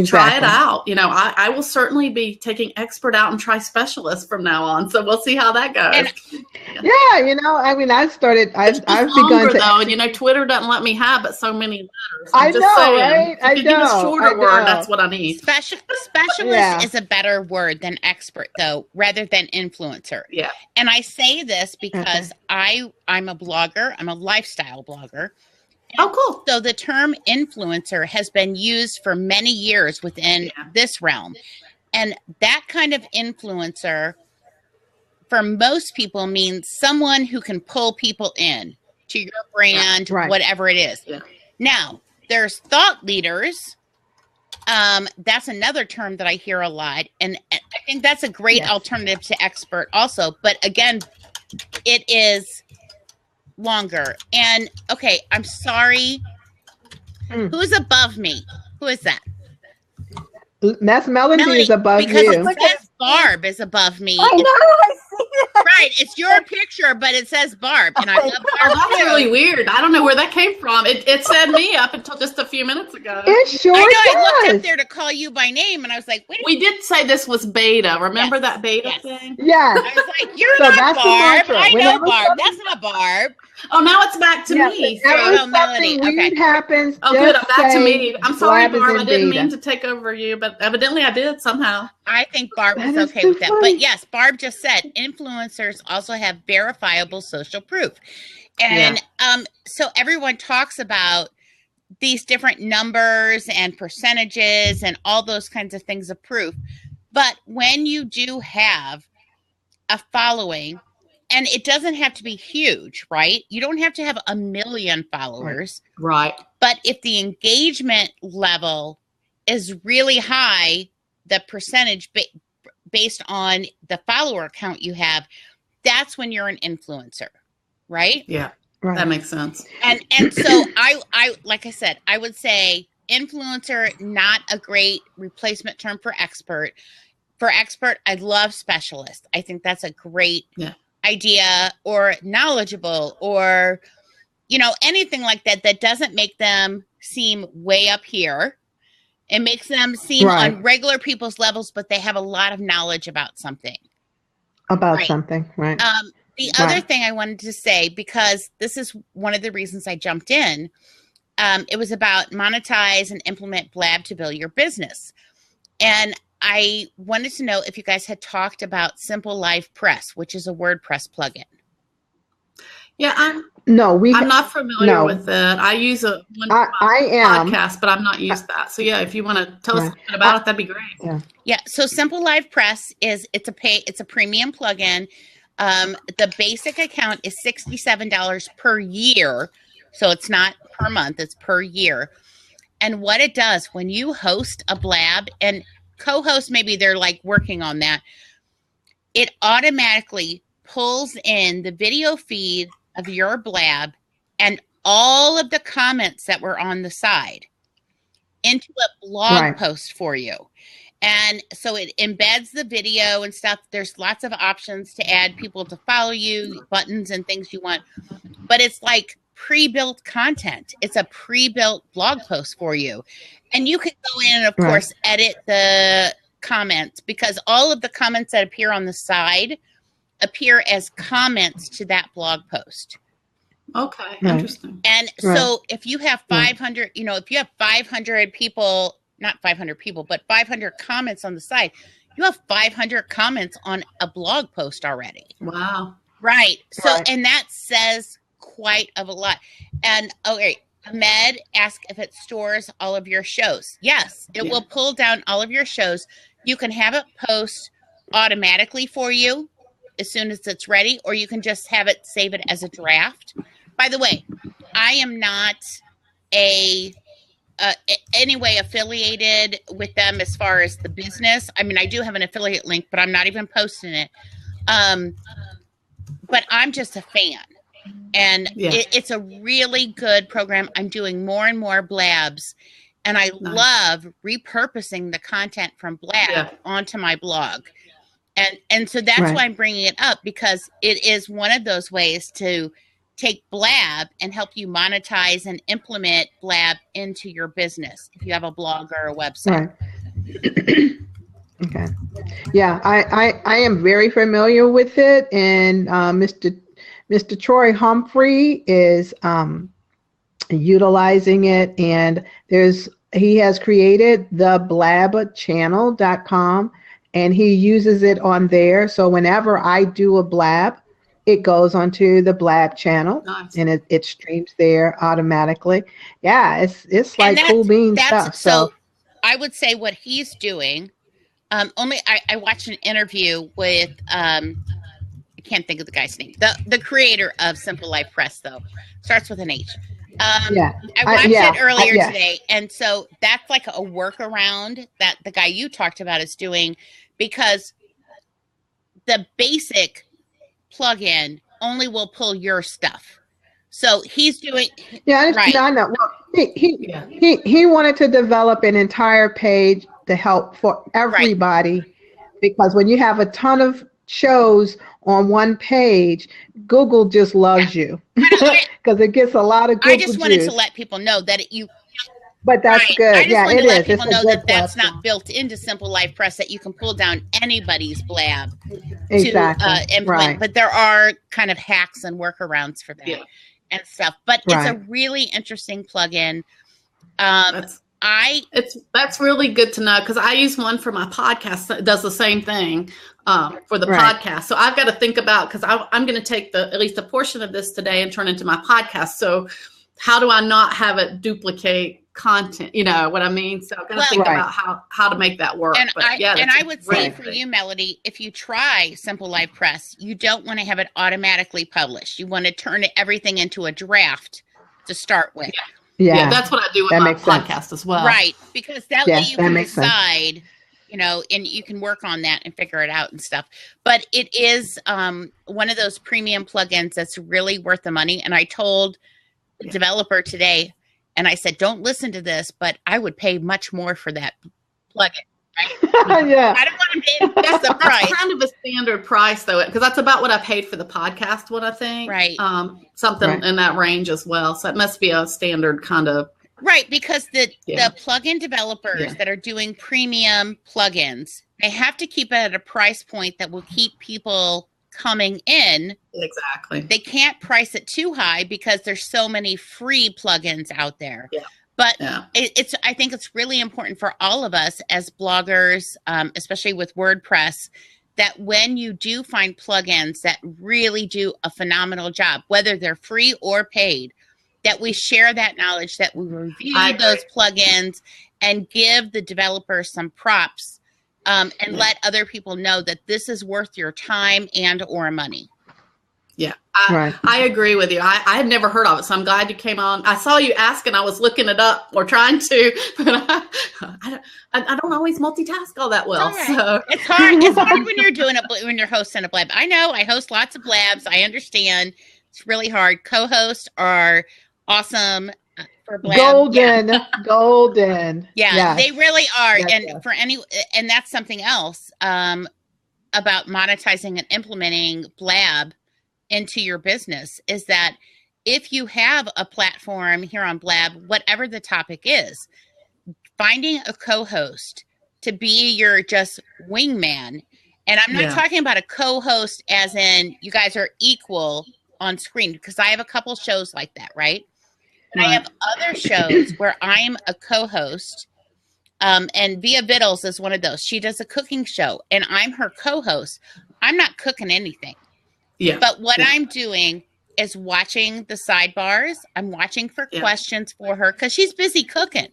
Try it out. I will certainly be taking expert out and try specialist from now on. So we'll see how that goes. I've begun to. Though, and Twitter doesn't let me have but so many letters. I know, right? I know. Give a shorter word. That's what I need. Specialist is a better word than expert, though, rather than influencer. Yeah. And I say this because I'm a blogger. I'm a lifestyle blogger. Oh, cool. So the term influencer has been used for many years within this realm. And that kind of influencer, for most people, means someone who can pull people in to your brand, whatever it is. Yeah. Now, there's thought leaders. That's another term that I hear a lot. And I think that's a great alternative to expert also. But again, it is longer. And okay, I'm sorry. Who's above me? Who is that? That's Melody is above because you. it says Barb is above me. I know, I see that. Right, it's your picture, but it says Barb, and I love Barb That's too. really weird. I don't know where that came from. It said me up until just a few minutes ago. It sure I know. does. I looked up there to call you by name, and I was like, "Wait." We did say this was beta. Remember that beta Yes. thing? Yes. I was like, "You're So not that's the Barb. mantra. I know Whenever Barb. something- That's not Barb." Oh, now it's back to Yes, me. whenever Oh, Melody. something weird happens, Oh, good. just I'm back to say me. I'm sorry, Blab is Barb. in I didn't beta. mean to take over you, but evidently I did somehow. I think Barb was That is okay too with that. funny. But yes, Barb just said influencers also have verifiable social proof. And so everyone talks about these different numbers and percentages and all those kinds of things of proof. But when you do have a following, and it doesn't have to be huge, right? You don't have to have 1 million followers. Right. But if the engagement level is really high, the percentage based on the follower count you have, that's when you're an influencer, right? Yeah. Right. That makes sense. And so I like I said, I would say influencer, not a great replacement term for expert. For expert, I love specialist. I think that's a great idea, or knowledgeable, or anything like that that doesn't make them seem way up here. It makes them seem on regular people's levels, but they have a lot of knowledge about something. Something, right? The other thing I wanted to say, because this is one of the reasons I jumped in, it was about monetize and implement Blab to build your business. And I wanted to know if you guys had talked about Simple Live Press, which is a WordPress plugin. Yeah, I'm I'm not familiar with it. I use a podcast, but I'm not used that. So yeah, if you want to tell us a bit about it, that'd be great. Yeah. So Simple Live Press it's a premium plugin. The basic account is $67 per year. So it's not per month, it's per year. And what it does when you host a Blab, and co-host, maybe they're like working on that, it automatically pulls in the video feed of your Blab and all of the comments that were on the side into a blog post for you. And so it embeds the video and stuff. There's lots of options to add people to follow you, buttons and things you want. But it's like pre-built content. It's a pre-built blog post for you. And you can go in and, of course, edit the comments, because all of the comments that appear on the side appear as comments to that blog post. Okay, interesting. And so if you have 500, if you have 500 people, not 500 people, but 500 comments on the side, you have 500 comments on a blog post already. Wow. Right. So, and that says quite a lot. And, okay, Ahmed asked if it stores all of your shows. Yes, it will pull down all of your shows. You can have it post automatically for you as soon as it's ready, or you can just have it, save it as a draft. By the way, I am not anyway affiliated with them as far as the business. I mean, I do have an affiliate link, but I'm not even posting it. But I'm just a fan. And it's a really good program. I'm doing more and more Blabs, and I love repurposing the content from Blab onto my blog. And so that's why I'm bringing it up, because it is one of those ways to take Blab and help you monetize and implement Blab into your business if you have a blog or a website. Okay. Yeah, I am very familiar with it, and Mr. Troy Humphrey is utilizing it, and he has created the blabchannel.com, and he uses it on there. So whenever I do a Blab, it goes onto the Blab channel, and it streams there automatically. Yeah, it's like cool bean stuff. So I would say what he's doing. I watched an interview with I can't think of the guy's name. The creator of Simple Life Press, though, starts with an H. I watched it earlier today, and so that's like a workaround that the guy you talked about is doing, because the basic plugin only will pull your stuff. So he's doing Yeah, right. I know. Well, he wanted to develop an entire page to help for everybody, because when you have a ton of shows on one page, Google just loves you because it gets a lot of Google I just wanted juice. to let people know that But that's good. I just wanted to let people know that that's platform. not built into Simple Life Press, that you can pull down anybody's blab Exactly. to implement. Right. But there are kind of hacks and workarounds for that and stuff. But it's a really interesting plugin. That's really good to know, because I use one for my podcast that does the same thing for the podcast. So I've got to think about, because I'm going to take at least a portion of this today and turn it into my podcast. So how do I not have it duplicate content? You know what I mean? So I'm going to think about how to make that work. And I would say for you, Melody, if you try Simple Life Press, you don't want to have it automatically published. You want to turn everything into a draft to start with. Yeah, that's what I do with my podcast as well. Right, because that way you can decide, you know, and you can work on that and figure it out and stuff. But it is one of those premium plugins that's really worth the money. And I told the developer today, and I said, don't listen to this, but I would pay much more for that plugin. Right? Yeah. I don't want to pay the price. That's kind of a standard price, though, because that's about what I paid for the podcast one, I think. Right. Something in that range as well. So it must be a standard kind of. Right, because the plugin developers that are doing premium plugins, they have to keep it at a price point that will keep people coming in. Exactly. They can't price it too high because there's so many free plugins out there. Yeah. But I think it's really important for all of us as bloggers, especially with WordPress, that when you do find plugins that really do a phenomenal job, whether they're free or paid, that we share that knowledge, that we review those plugins and give the developers some props, and let other people know that this is worth your time and or money. Yeah, I agree with you. I had never heard of it, so I'm glad you came on. I saw you ask, and I was looking it up or trying to, but I don't always multitask all that well. Right. So it's hard. It's hard when you're doing when you're hosting a blab. I know I host lots of blabs. I understand it's really hard. Co-hosts are awesome for blab. Golden. Yeah, they really are. And that's something else about monetizing and implementing blab into your business, is that if you have a platform here on Blab, whatever the topic is, finding a co-host to be your just wingman. And I'm not talking about a co-host as in you guys are equal on screen, because I have a couple shows like that, right? And I have other shows where I'm a co-host, and Via Vittles is one of those. She does a cooking show and I'm her co-host. I'm not cooking anything. Yeah. But what I'm doing is watching the sidebars. I'm watching for questions for her because she's busy cooking.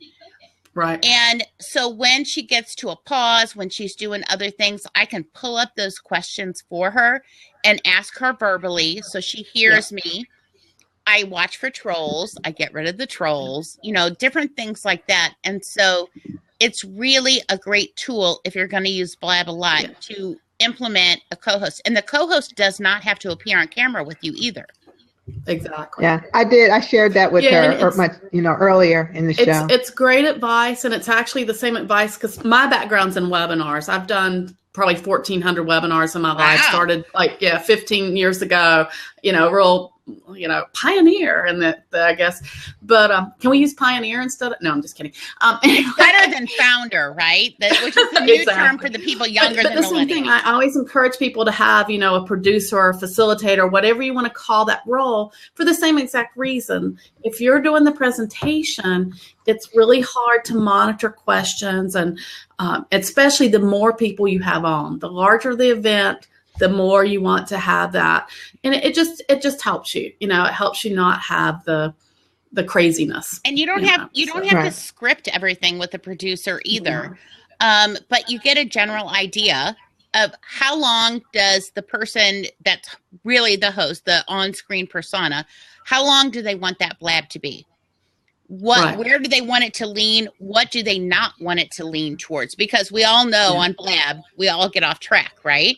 Right. And so when she gets to a pause, when she's doing other things, I can pull up those questions for her and ask her verbally so she hears me. I watch for trolls. I get rid of the trolls, different things like that. And so it's really a great tool if you're going to use Blab a lot to implement a co-host. And the co-host does not have to appear on camera with you either. Exactly. Yeah, I did. I shared that with her earlier in the show. It's great advice, and it's actually the same advice because my background's in webinars. I've done probably 1,400 webinars in my life. Started 15 years ago, real pioneer in that, I guess. But can we use pioneer instead of? No, I'm just kidding. It's better than founder, right? Which is the new term for the people younger than the same thing. I always encourage people to have, a producer or a facilitator, whatever you want to call that role, for the same exact reason. If you're doing the presentation, it's really hard to monitor questions, and especially the more people you have on, the larger the event, the more you want to have that. And it just helps you, it helps you not have the craziness. And you don't have to script everything with the producer either. Yeah. But you get a general idea of how long does the person that's really the host, the on-screen persona, how long do they want that blab to be? Where do they want it to lean? What do they not want it to lean towards? Because we all know on Blab, we all get off track, right?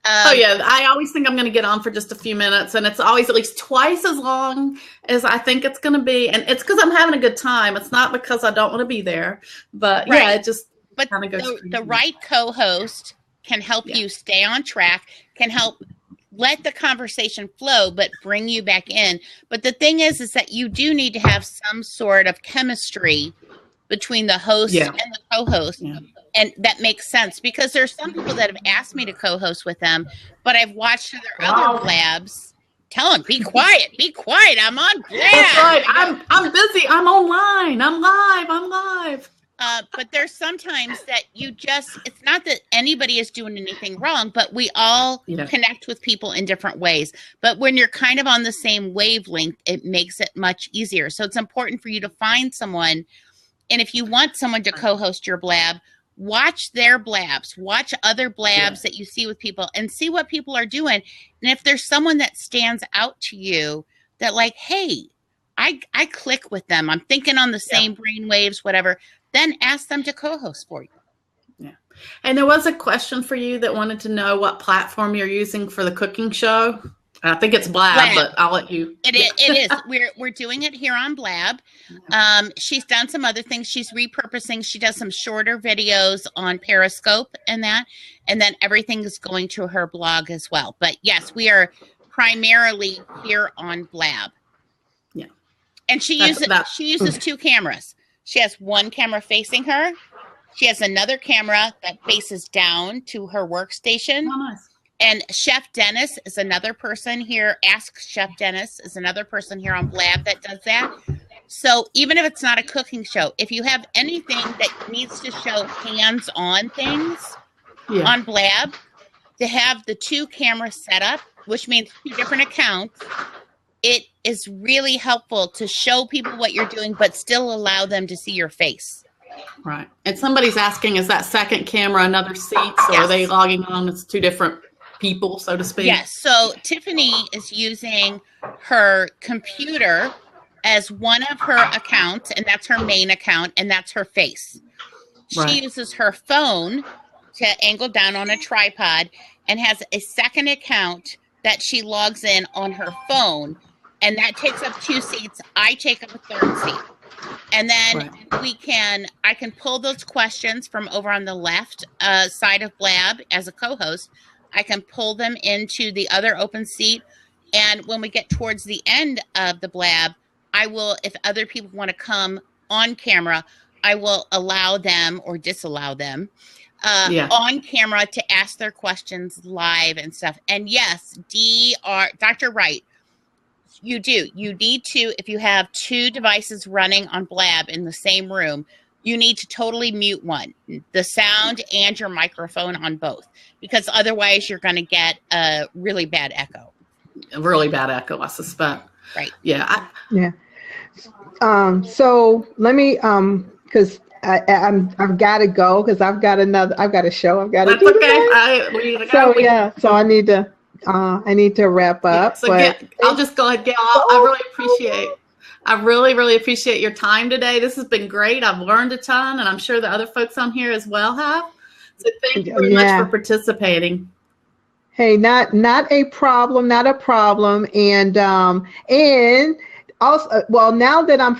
Oh yeah, I always think I'm going to get on for just a few minutes, and it's always at least twice as long as I think it's going to be, and it's because I'm having a good time. It's not because I don't want to be there, but Right. yeah, it just but kind of goes. the right co-host can help you stay on track, can help let the conversation flow, but bring you back in. But the thing is that you do need to have some sort of chemistry between the host and the co-host. Yeah. And that makes sense, because there's some people that have asked me to co-host with them, but I've watched their other blabs tell them, be quiet, I'm on Blab. That's right. I'm busy. I'm online. I'm live. But there's sometimes that it's not that anybody is doing anything wrong, but we all connect with people in different ways. But when you're kind of on the same wavelength, it makes it much easier. So it's important for you to find someone. And if you want someone to co-host your blab, watch their blabs, watch other blabs that you see with people, and see what people are doing. And if there's someone that stands out to you that like, hey, I click with them, I'm thinking on the same brain waves, whatever, then ask them to co-host for you. Yeah. And there was a question for you that wanted to know what platform you're using for the cooking show. I think it's Blab, but I'll let you. It is. We're doing it here on Blab. She's done some other things. She's repurposing. She does some shorter videos on Periscope and that. And then everything is going to her blog as well. But yes, we are primarily here on Blab. Yeah. And she uses two cameras. She has one camera facing her. She has another camera that faces down to her workstation. Oh, nice. And Chef Dennis is another person here. Ask Chef Dennis is another person here on Blab that does that. So even if it's not a cooking show, if you have anything that needs to show hands-on things on Blab, to have the two cameras set up, which means two different accounts, it is really helpful to show people what you're doing, but still allow them to see your face. Right. And somebody's asking, is that second camera another seat? So are they logging on? It's two different people, so to speak. Yes. So Tiffany is using her computer as one of her accounts, and that's her main account, and that's her face. She uses her phone to angle down on a tripod and has a second account that she logs in on her phone, and that takes up two seats. I take up a third seat. And then I can pull those questions from over on the left side of Blab as a co-host. I can pull them into the other open seat. And when we get towards the end of the Blab, I will, if other people want to come on camera, I will allow them or disallow them on camera to ask their questions live and stuff. And yes, Dr. Wright, you do. You need to, if you have two devices running on Blab in the same room, you need to totally mute one, the sound and your microphone on both, because otherwise you're going to get a really bad echo. A really bad echo, I suspect. Right. Yeah. So let me, because I've got to go because I've got a show I've got to do. Okay. So I need to wrap up. So I'll just go ahead, Gail. I really appreciate your time today. This has been great. I've learned a ton, and I'm sure the other folks on here as well have. So thank you very much for participating. Hey, not a problem. And also, now that I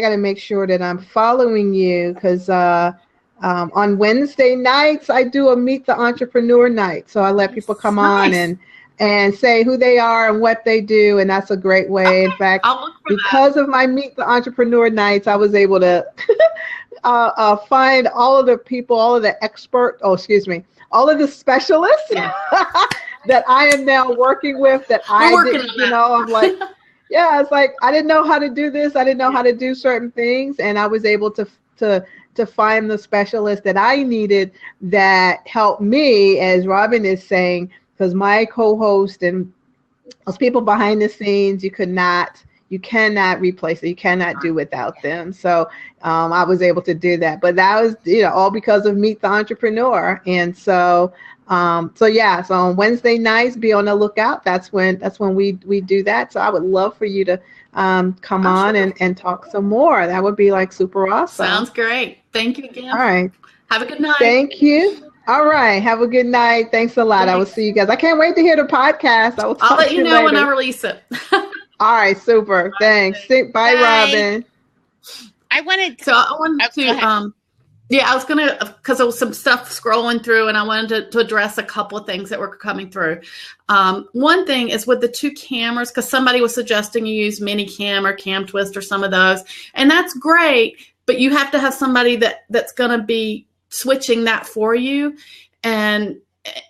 got to make sure that I'm following you, because on Wednesday nights I do a Meet the Entrepreneur night. So I let people come on and say who they are and what they do, and that's a great way. In fact, because of my Meet the Entrepreneur nights, I was able to find all of the people, all of the all of the specialists that I am now working with that I didn't, I'm like, it's like, I didn't know how to do this. I didn't know how to do certain things. And I was able to find the specialist that I needed that helped me, as Robin is saying, because my co-host and those people behind the scenes, you cannot replace it. You cannot do without them. So I was able to do that. But that was, all because of Meet the Entrepreneur. And so on Wednesday nights, be on the lookout. That's when we do that. So I would love for you to come on and talk some more. That would be like super awesome. Sounds great. Thank you again. All right. Have a good night. Thank you. All right. Have a good night. Thanks a lot. I will see you guys. I can't wait to hear the podcast. I'll let you know when I release it. All right. Super. Thanks. Bye, Robin. I wanted to, yeah, I was going to, because there was some stuff scrolling through and I wanted to address a couple of things that were coming through. One thing is with the 2 cameras, because somebody was suggesting you use mini cam or cam twist or some of those, and that's great, but you have to have somebody that's going to be switching that for you. And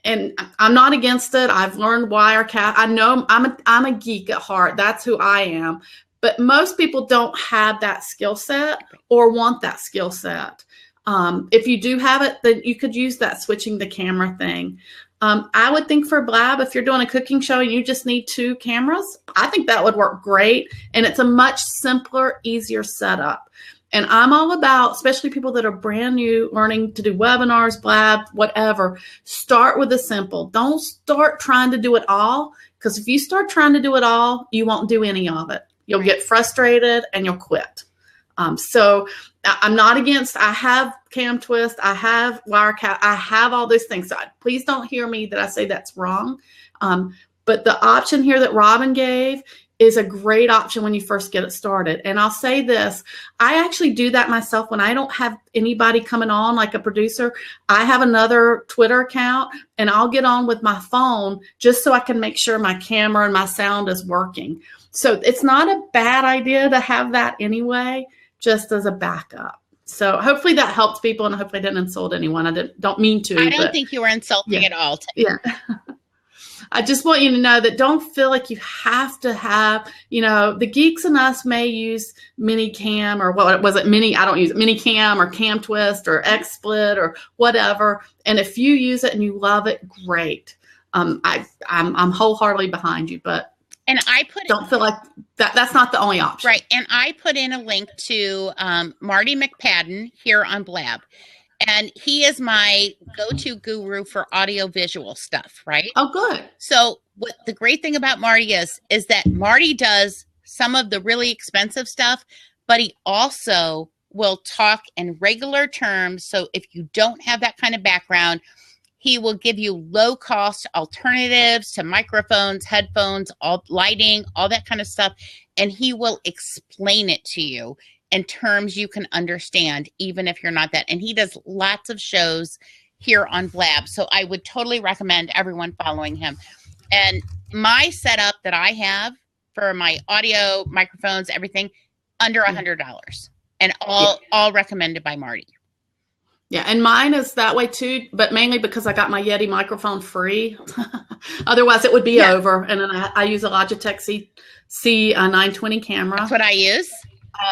I'm not against it. I've learned Wirecast. I know I'm a geek at heart. That's who I am. But most people don't have that skill set or want that skill set. If you do have it, then you could use that switching the camera thing. I would think for Blab, if you're doing a cooking show and you just need 2 cameras, I think that would work great. And it's a much simpler, easier setup. And I'm all about, especially people that are brand new, learning to do webinars, Blab, whatever, start with the simple. Don't start trying to do it all, because if you start trying to do it all, you won't do any of it. You'll get frustrated and you'll quit. So I'm not against, I have cam twist, I have Wirecast, I have all those things. So please don't hear me that I say that's wrong. But the option here that Robin gave is a great option when you first get it started. And I'll say this, I actually do that myself when I don't have anybody coming on like a producer. I have another Twitter account and I'll get on with my phone just so I can make sure my camera and my sound is working. So it's not a bad idea to have that anyway, just as a backup. So hopefully that helps people, and hopefully I didn't insult anyone. I don't mean to. I don't think you were insulting at all. Yeah. I just want you to know that don't feel like you have to have, the geeks in us may use mini cam or what was it? I don't use it, mini cam or cam twist or XSplit or whatever. And if you use it and you love it, great. I'm wholeheartedly behind you, but don't feel like that's not the only option. Right. And I put in a link to Marty McPadden here on Blab. And he is my go-to guru for audio-visual stuff, right? Oh, good. So what the great thing about Marty is that Marty does some of the really expensive stuff, but he also will talk in regular terms. So if you don't have that kind of background, he will give you low-cost alternatives to microphones, headphones, all lighting, all that kind of stuff. And he will explain it to you in terms you can understand, even if you're not that. And he does lots of shows here on Blab. So I would totally recommend everyone following him. And my setup that I have for my audio, microphones, everything, under $100. And all recommended by Marty. Yeah, and mine is that way too, but mainly because I got my Yeti microphone free. Otherwise, it would be over. And then I use a Logitech C920 camera. That's what I use.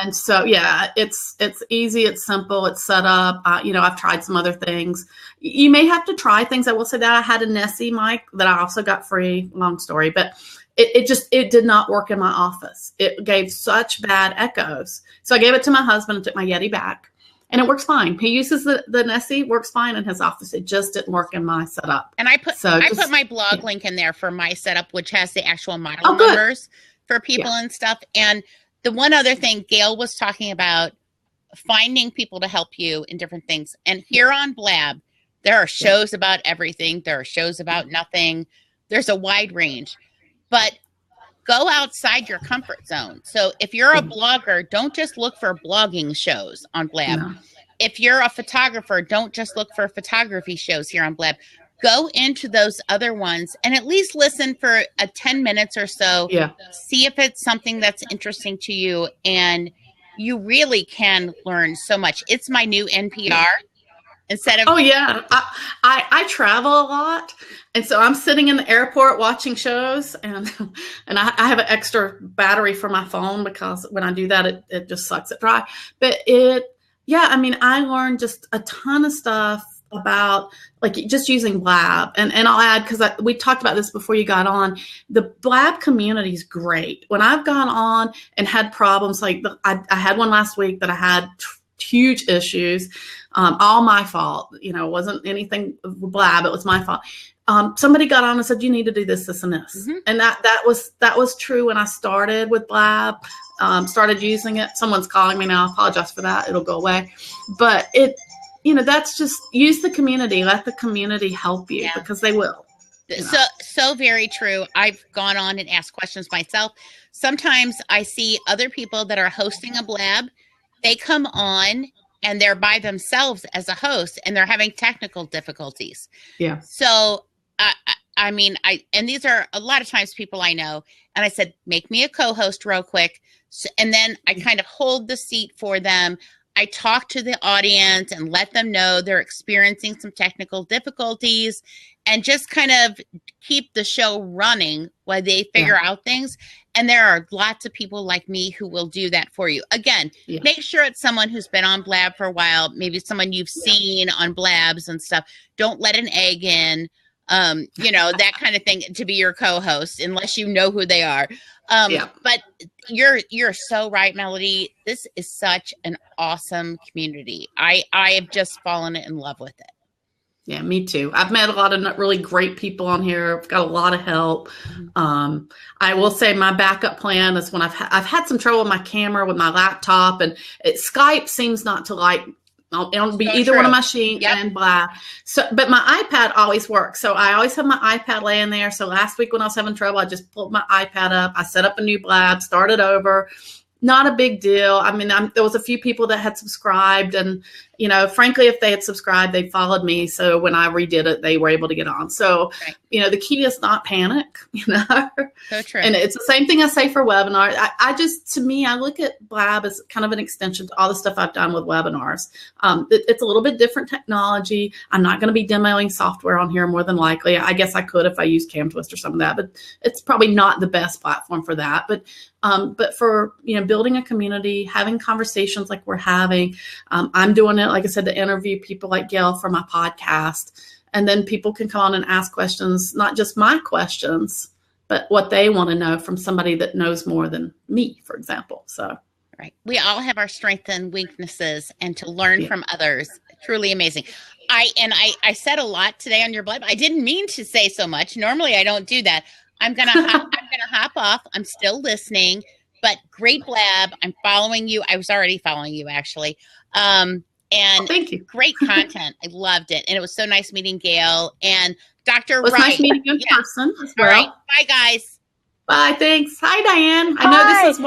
And so, yeah, it's easy, it's simple, it's set up. I've tried some other things. You may have to try things. I will say that I had a Nessie mic that I also got free. Long story, but it did not work in my office. It gave such bad echoes. So I gave it to my husband and took my Yeti back. And it works fine. He uses the Nessie, works fine in his office. It just didn't work in my setup. And I put my blog link in there for my setup, which has the actual model numbers for people and stuff. And the one other thing, Gail was talking about finding people to help you in different things. And here on Blab, there are shows about everything. There are shows about nothing. There's a wide range. But go outside your comfort zone. So if you're a blogger, don't just look for blogging shows on Blab. No. If you're a photographer, don't just look for photography shows here on Blab. Go into those other ones and at least listen for 10 minutes or so. Yeah. See if it's something that's interesting to you, and you really can learn so much. It's my new NPR. Instead of I travel a lot, and so I'm sitting in the airport watching shows, and I have an extra battery for my phone because when I do that, it just sucks it dry. But I learned just a ton of stuff about like just using Blab, and I'll add, because we talked about this before you got on. The Blab community is great. When I've gone on and had problems, like I had one last week that I had huge issues, all my fault. It wasn't anything Blab, it was my fault. Somebody got on and said, you need to do this, this, and this. Mm-hmm. And that was true when I started with Blab, started using it. Someone's calling me now. I apologize for that. It'll go away. But that's just use the community. Let the community help you because they will. So very true. I've gone on and asked questions myself. Sometimes I see other people that are hosting a Blab. They come on and they're by themselves as a host and they're having technical difficulties. Yeah. So, and these are a lot of times people I know. And I said, make me a co-host real quick. So, and then I kind of hold the seat for them. I talk to the audience and let them know they're experiencing some technical difficulties and just kind of keep the show running while they figure out things. And there are lots of people like me who will do that for you. Again, make sure it's someone who's been on Blab for a while, maybe someone you've seen on Blabs and stuff. Don't let an egg in, that kind of thing to be your co-host unless you know who they are. But you're so right, Melody. This is such an awesome community. I have just fallen in love with it. Yeah, me too. I've met a lot of really great people on here. I've got a lot of help. I will say my backup plan is when I've had some trouble with my camera, with my laptop, and Skype seems not to like. It'll be either one of my sheets and blah. So, but my iPad always works. So I always have my iPad laying there. So last week when I was having trouble, I just pulled my iPad up. I set up a new Blab, started over. Not a big deal. I mean, there was a few people that had subscribed and, frankly, if they had subscribed, they followed me. So when I redid it, they were able to get on. So, the key is not panic, So true. And it's the same thing I say for webinars. To me, I look at Blab as kind of an extension to all the stuff I've done with webinars. It's a little bit different technology. I'm not going to be demoing software on here more than likely. I guess I could if I used CamTwist or some of that, but it's probably not the best platform for that. But for, building a community, having conversations like we're having, I'm doing it, like I said, to interview people like Gail for my podcast. And then people can come on and ask questions, not just my questions, but what they want to know from somebody that knows more than me, for example. So, right. We all have our strengths and weaknesses, and to learn from others, truly amazing. I said a lot today on your Blab. I didn't mean to say so much. Normally I don't do that. I'm gonna hop off. I'm still listening, but great Blab. I'm following you. I was already following you actually. And thank you. Great content. I loved it. And it was so nice meeting Gail and Dr. It was nice meeting you in person as well. All right. Bye guys. Bye. Thanks. Hi, Diane. I know this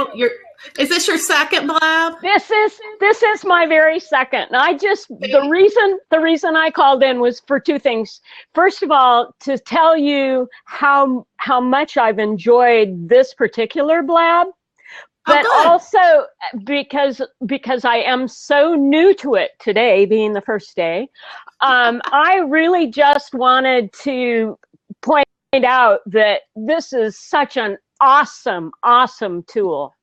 is this your second Blab? This is my very second. And the reason I called in was for two things. First of all, to tell you how much I've enjoyed this particular Blab, but also because I am so new to it today, being the first day. I really just wanted to point out that this is such an awesome tool.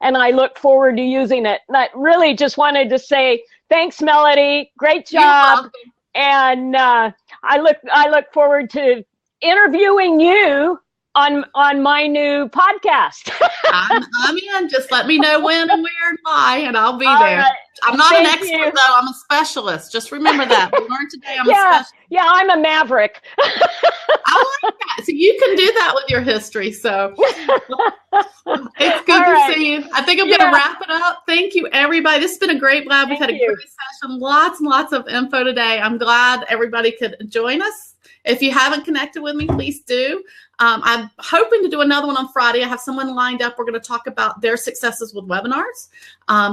And I look forward to using it. And I really just wanted to say, thanks, Melody. Great job. And I look forward to interviewing you on my new podcast. I'm in. Just let me know when and where and why, and I'll be there. Right. I'm not an expert, though. I'm a specialist. Just remember that. We learned today I'm a specialist. Yeah, I'm a maverick. I like that. So you can do that with your history. So it's good to see you. I think I'm going to wrap it up. Thank you, everybody. This has been a great Blab. We've had a great session. Lots and lots of info today. I'm glad everybody could join us. If you haven't connected with me, please do. I'm hoping to do another one on Friday. I have someone lined up. We're going to talk about their successes with webinars.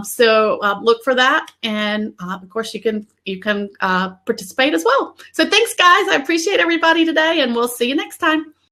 So look for that. And of course, you can participate as well. So thanks, guys. I appreciate everybody today, and we'll see you next time.